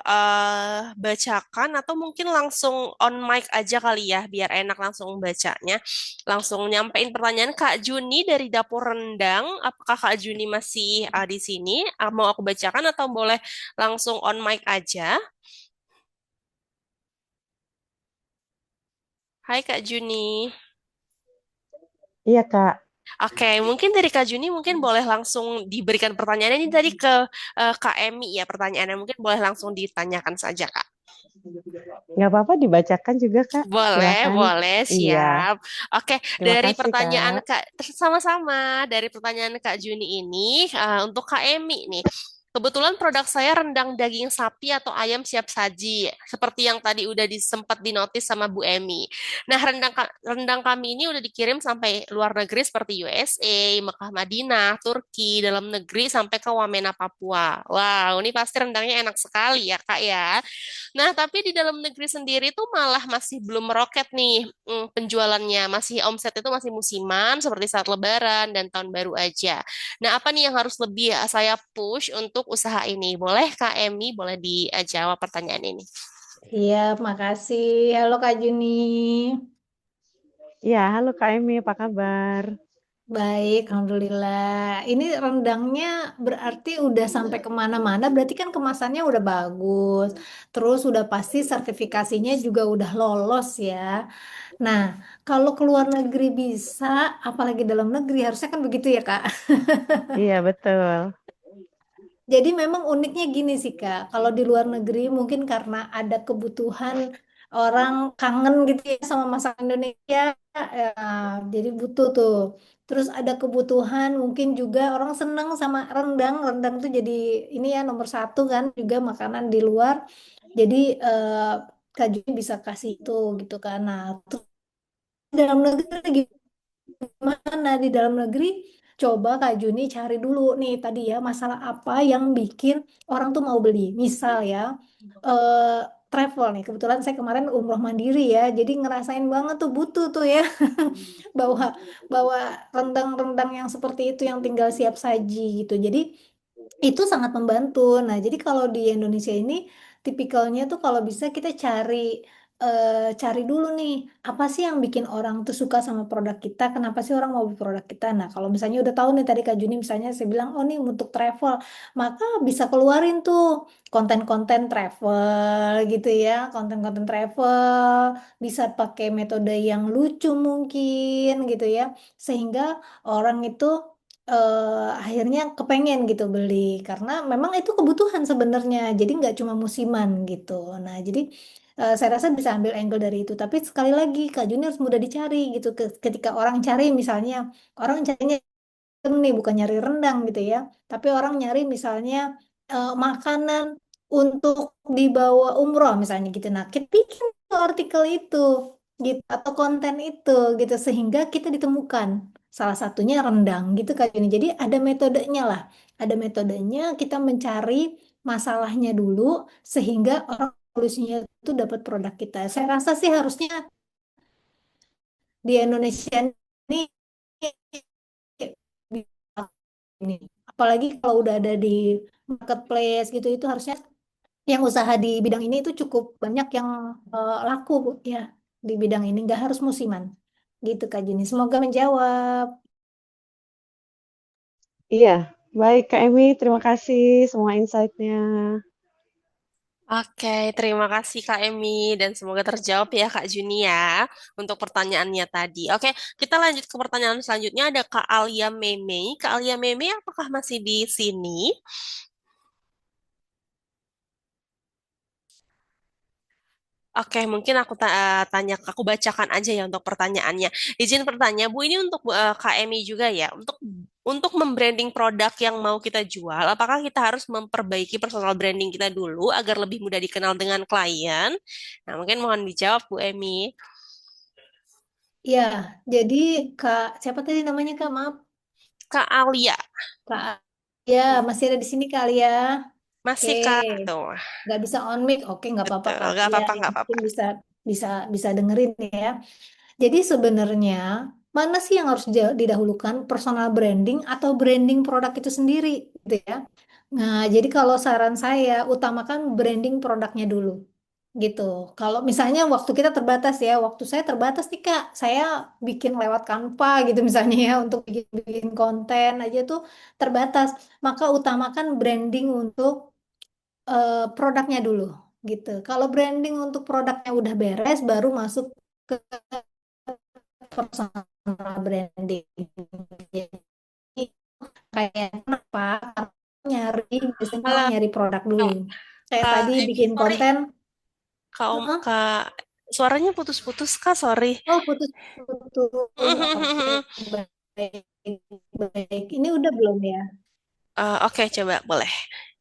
bacakan atau mungkin langsung on mic aja kali ya biar enak langsung bacanya. Langsung nyampein pertanyaan Kak Juni dari Dapur Rendang. Apakah Kak Juni masih di sini? Mau aku bacakan atau boleh langsung on mic aja? Hai Kak Juni. Iya, Kak. Oke, mungkin dari Kak Juni mungkin boleh langsung diberikan pertanyaan ini tadi ke Kak Emi ya pertanyaannya mungkin boleh langsung ditanyakan saja Kak. Nggak apa-apa dibacakan juga, Kak. Boleh, Silakan. boleh, Iya, siap. Oke, terima dari kasih, pertanyaan Kak. Kak, sama-sama dari pertanyaan Kak Juni ini untuk Kak Emi nih. Kebetulan produk saya rendang daging sapi atau ayam siap saji, seperti yang tadi udah sempat dinotis sama Bu Emi. Nah, rendang kami ini udah dikirim sampai luar negeri seperti USA, Mekah Madinah, Turki, dalam negeri sampai ke Wamena Papua. Wow, ini pasti rendangnya enak sekali ya, Kak ya. Nah, tapi di dalam negeri sendiri tuh malah masih belum meroket nih penjualannya. Masih omset itu masih musiman seperti saat Lebaran dan Tahun Baru aja. Nah, apa nih yang harus lebih saya push untuk usaha ini? Boleh Kak Emi, boleh dijawab pertanyaan ini. Siap, makasih. Halo Kak Juni. Iya, halo Kak Emi, apa kabar? Baik, Alhamdulillah. Ini rendangnya berarti udah sampai kemana-mana, berarti kan kemasannya udah bagus. Terus udah pasti sertifikasinya juga udah lolos ya. Nah, kalau keluar negeri bisa, apalagi dalam negeri, harusnya kan begitu ya, Kak. Iya, betul. Jadi memang uniknya gini sih Kak, kalau di luar negeri mungkin karena ada kebutuhan orang kangen gitu ya sama masakan Indonesia, ya, jadi butuh tuh. Terus ada kebutuhan mungkin juga orang seneng sama rendang, rendang tuh jadi ini ya nomor satu kan juga makanan di luar. Jadi Kak Juni bisa kasih itu gitu kan. Nah, terus dalam negeri mana di dalam negeri coba Kak Juni cari dulu nih tadi ya masalah apa yang bikin orang tuh mau beli misal ya eh, travel nih kebetulan saya kemarin umroh mandiri ya jadi ngerasain banget tuh butuh tuh ya bawa bawa rendang-rendang yang seperti itu yang tinggal siap saji gitu jadi itu sangat membantu. Nah, jadi kalau di Indonesia ini tipikalnya tuh kalau bisa kita cari dulu nih apa sih yang bikin orang tuh suka sama produk kita, kenapa sih orang mau beli produk kita. Nah, kalau misalnya udah tahu nih tadi Kak Juni misalnya saya bilang oh nih untuk travel, maka bisa keluarin tuh konten-konten travel gitu ya, konten-konten travel bisa pakai metode yang lucu mungkin gitu ya, sehingga orang itu akhirnya kepengen gitu beli karena memang itu kebutuhan sebenarnya jadi nggak cuma musiman gitu nah jadi saya rasa bisa ambil angle dari itu tapi sekali lagi Kak Juni harus mudah dicari gitu ketika orang cari misalnya orang carinya nih bukan nyari rendang gitu ya tapi orang nyari misalnya makanan untuk dibawa umroh misalnya gitu nah kita bikin tuh artikel itu gitu atau konten itu gitu sehingga kita ditemukan salah satunya rendang gitu kan Juni jadi ada metodenya lah ada metodenya kita mencari masalahnya dulu sehingga orang solusinya itu dapat produk kita saya rasa sih harusnya di Indonesia ini ini. Apalagi kalau udah ada di marketplace gitu itu harusnya yang usaha di bidang ini itu cukup banyak yang laku ya di bidang ini nggak harus musiman gitu Kak Juni. Semoga menjawab. Iya, baik Kak Emi, terima kasih semua insight-nya. Oke, terima kasih Kak Emi dan semoga terjawab ya Kak Juni ya untuk pertanyaannya tadi. Oke, kita lanjut ke pertanyaan selanjutnya ada Kak Alia Meme. Kak Alia Meme apakah masih di sini? Oke, mungkin tanya, aku bacakan aja ya untuk pertanyaannya. Izin bertanya, Bu, ini untuk KMI juga ya. Untuk membranding produk yang mau kita jual, apakah kita harus memperbaiki personal branding kita dulu agar lebih mudah dikenal dengan klien? Nah, mungkin mohon dijawab, Bu Emi. Ya, jadi Kak siapa tadi namanya Kak? Maaf, Kak Alia, Kak. Ya, masih ada di sini kali ya. Oke, masih Kak? Tuh, nggak bisa on mic. Oke, nggak apa-apa betul. Kak. Gak Ya, apa-apa, yang gak apa-apa. mungkin bisa bisa bisa dengerin ya. Jadi sebenarnya mana sih yang harus didahulukan personal branding atau branding produk itu sendiri gitu ya. Nah, jadi kalau saran saya utamakan branding produknya dulu gitu. Kalau misalnya waktu kita terbatas ya, waktu saya terbatas nih Kak, saya bikin lewat Canva gitu misalnya ya untuk bikin konten aja tuh terbatas. Maka utamakan branding untuk produknya dulu gitu. Kalau branding untuk produknya udah beres, baru masuk ke personal branding. Jadi kayak kenapa? Karena biasanya orang Halo, nyari produk dulu. Kak, Kayak Kak tadi Emi, bikin sorry. konten, Kak, Kak, suaranya putus-putus, Kak, sorry. oh putus-putus. Oke, baik, baik. Ini udah belum ya? Oke, coba boleh.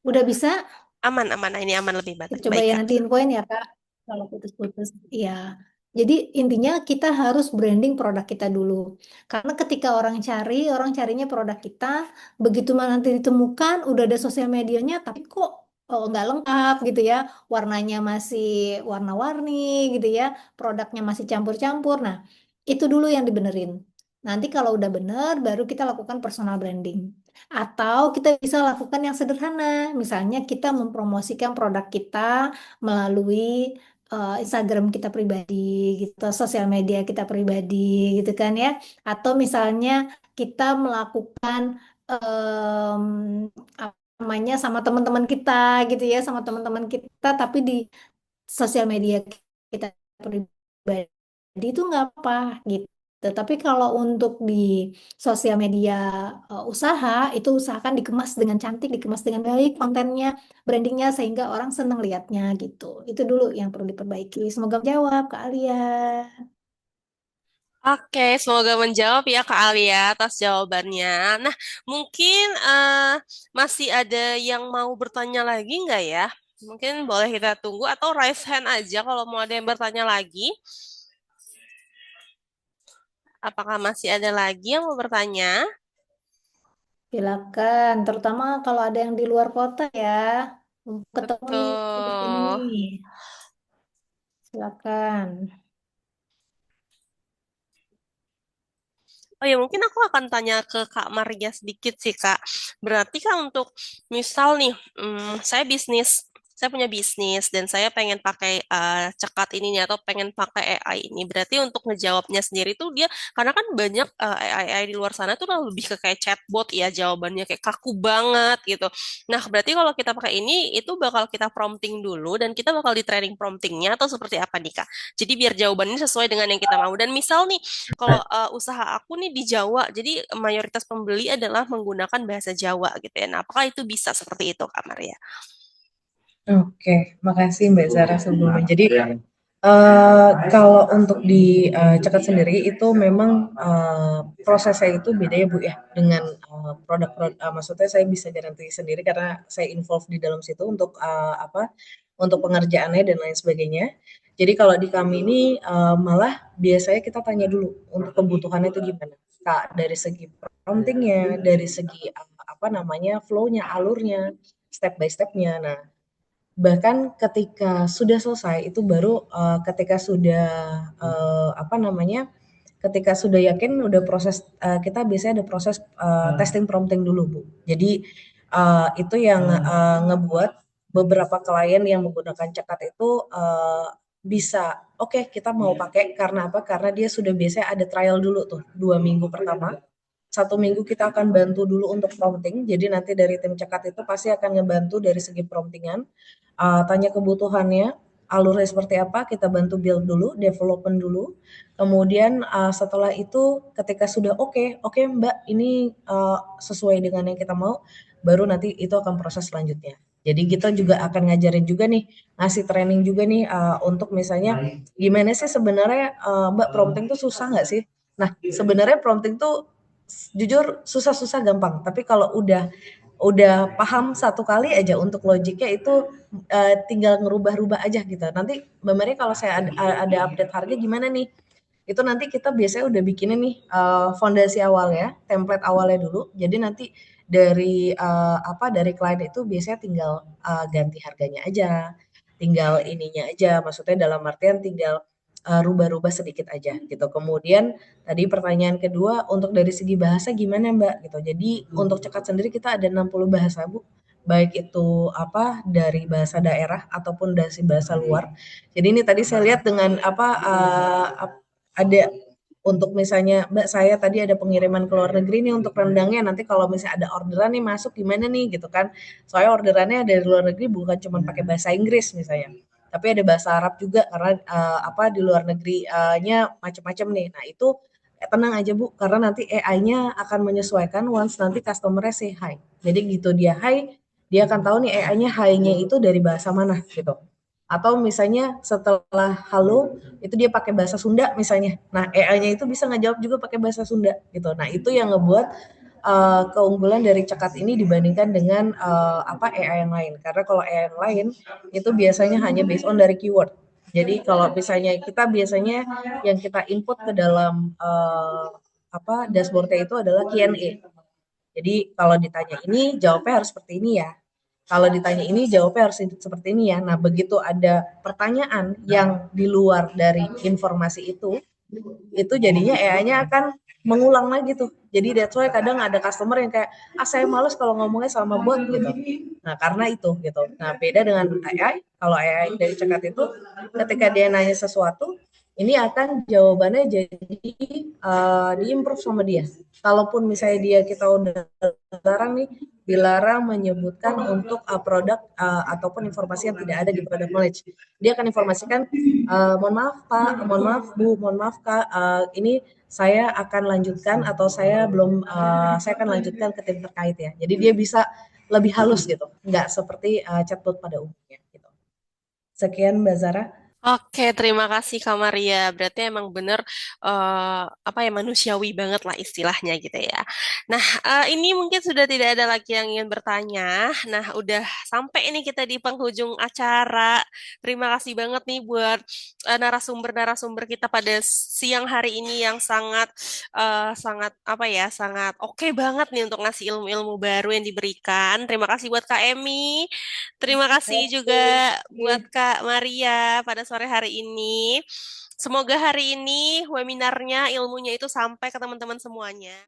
Udah bisa? Aman, aman. Ini aman lebih Kita baik, coba baik, ya Kak. nanti infoin ya Kak, kalau putus-putus. Iya. Jadi intinya kita harus branding produk kita dulu. Karena ketika orang carinya produk kita, begitu nanti ditemukan, udah ada sosial medianya, tapi kok nggak lengkap gitu ya, warnanya masih warna-warni gitu ya, produknya masih campur-campur. Nah, itu dulu yang dibenerin. Nanti kalau udah bener, baru kita lakukan personal branding. Atau kita bisa lakukan yang sederhana, misalnya kita mempromosikan produk kita melalui Instagram kita pribadi gitu, sosial media kita pribadi gitu kan ya. Atau misalnya kita melakukan em, apa namanya sama teman-teman kita gitu ya, sama teman-teman kita tapi di sosial media kita pribadi itu nggak apa gitu. Tapi kalau untuk di sosial media usaha itu usahakan dikemas dengan cantik, dikemas dengan baik kontennya, brandingnya sehingga orang seneng lihatnya gitu. Itu dulu yang perlu diperbaiki. Semoga menjawab Kak Alia. Oke, semoga menjawab ya Kak Alia atas jawabannya. Nah, mungkin masih ada yang mau bertanya lagi nggak ya? Mungkin boleh kita tunggu atau raise hand aja kalau mau ada yang bertanya lagi. Apakah masih ada lagi yang mau bertanya? Silakan, terutama kalau ada yang di luar kota ya. Ketemu nih di sini Betul. nih. Silakan. Oh ya, mungkin aku akan tanya ke Kak Maria sedikit sih, Kak. Berarti kan untuk misal nih, saya punya bisnis dan saya pengen pakai cekat ininya atau pengen pakai AI ini. Berarti untuk ngejawabnya sendiri tuh dia, karena kan banyak AI di luar sana tuh lebih ke kayak chatbot ya, jawabannya kayak kaku banget gitu. Nah, berarti kalau kita pakai ini, itu bakal kita prompting dulu dan kita bakal di training promptingnya atau seperti apa nih, Kak? Jadi biar jawabannya sesuai dengan yang kita mau. Dan misal nih, kalau usaha aku nih di Jawa, jadi mayoritas pembeli adalah menggunakan bahasa Jawa gitu ya. Nah, apakah itu bisa seperti itu, Kak Maria? Oke, makasih Mbak Zara sebelumnya. Jadi kalau untuk di Cekat sendiri itu memang prosesnya itu beda ya Bu ya dengan produk-produk. Maksudnya saya bisa garanti sendiri karena saya involve di dalam situ untuk untuk pengerjaannya dan lain sebagainya. Jadi kalau di kami ini malah biasanya kita tanya dulu untuk kebutuhannya itu gimana, Kak, dari segi promptingnya, dari segi flow-nya, alurnya, step by step-nya. Nah, bahkan ketika sudah selesai itu baru, ketika sudah, ketika sudah yakin udah proses, kita biasanya ada proses, testing prompting dulu, Bu. Jadi, itu yang, ngebuat beberapa klien yang menggunakan Cekat itu, bisa, "Oke, kita mau pakai," karena apa? Karena dia sudah biasanya ada trial dulu tuh 2 minggu pertama. 1 minggu kita akan bantu dulu untuk prompting, jadi nanti dari tim Cekat itu pasti akan ngebantu dari segi promptingan, tanya kebutuhannya, alurnya seperti apa, kita bantu build dulu, development dulu. Kemudian, setelah itu ketika sudah oke Mbak, ini, sesuai dengan yang kita mau, baru nanti itu akan proses selanjutnya. Jadi kita juga akan ngajarin juga nih, ngasih training juga nih, untuk misalnya gimana sih sebenarnya, Mbak, prompting tuh susah nggak sih? Nah, sebenarnya prompting tuh jujur susah-susah gampang, tapi kalau udah paham satu kali aja untuk logiknya itu tinggal ngerubah-rubah aja gitu. Nanti Mbak Maria kalau saya ada update harga gimana nih? Itu nanti kita biasanya udah bikinin nih fondasi awalnya, template awalnya dulu. Jadi nanti dari klien itu biasanya tinggal ganti harganya aja, tinggal ininya aja. Maksudnya dalam artian tinggal rubah-rubah sedikit aja gitu. Kemudian tadi pertanyaan kedua untuk dari segi bahasa gimana Mbak gitu. Jadi untuk Cekat sendiri kita ada 60 bahasa Bu. Baik itu dari bahasa daerah ataupun dari bahasa luar. Jadi ini tadi saya lihat dengan ada untuk misalnya Mbak saya tadi ada pengiriman ke luar negeri nih untuk rendangnya nanti kalau misalnya ada orderan nih masuk gimana nih gitu kan. Soalnya orderannya dari luar negeri bukan cuma pakai bahasa Inggris misalnya. Tapi ada bahasa Arab juga karena di luar negeri-nya macam-macam nih. Nah, itu tenang aja Bu, karena nanti AI-nya akan menyesuaikan once nanti customer-nya say hi. Jadi gitu dia hi, dia akan tahu nih AI-nya hi-nya itu dari bahasa mana gitu. Atau misalnya setelah halo, itu dia pakai bahasa Sunda misalnya. Nah, AI-nya itu bisa ngejawab juga pakai bahasa Sunda gitu. Nah, itu yang ngebuat keunggulan dari Cekat ini dibandingkan dengan AI yang lain. Karena kalau AI yang lain itu biasanya hanya based on dari keyword. Jadi kalau misalnya kita biasanya yang kita input ke dalam dashboardnya itu adalah Q&A. Jadi kalau ditanya ini jawabnya harus seperti ini ya. Kalau ditanya ini jawabnya harus seperti ini ya. Nah, begitu ada pertanyaan yang di luar dari informasi itu jadinya AI-nya akan mengulang lagi tuh. Jadi that's why kadang ada customer yang kayak, saya males kalau ngomongnya sama bot gitu. Nah, karena itu gitu. Nah, beda dengan AI, kalau AI dari Cekat itu ketika dia nanya sesuatu, ini akan jawabannya jadi diimprove sama dia. Kalaupun misalnya kita udah larang nih, dilarang menyebutkan untuk produk ataupun informasi yang tidak ada di product knowledge. Dia akan informasikan, mohon maaf Pak, mohon maaf Bu, mohon maaf Kak, ini saya akan lanjutkan atau saya belum, saya akan lanjutkan ke tim terkait ya. Jadi dia bisa lebih halus gitu, nggak seperti chatbot pada umumnya gitu. Sekian Mbak Zara. Oke, terima kasih Kak Maria. Berarti emang bener manusiawi banget lah istilahnya gitu ya. Nah, ini mungkin sudah tidak ada lagi yang ingin bertanya. Nah, udah sampai ini kita di penghujung acara. Terima kasih banget nih buat narasumber-narasumber kita pada siang hari ini yang sangat sangat oke banget nih untuk ngasih ilmu-ilmu baru yang diberikan. Terima kasih buat Kak Emi. Terima kasih juga buat Kak Maria pada sore hari ini. Semoga hari ini webinarnya ilmunya itu sampai ke teman-teman semuanya.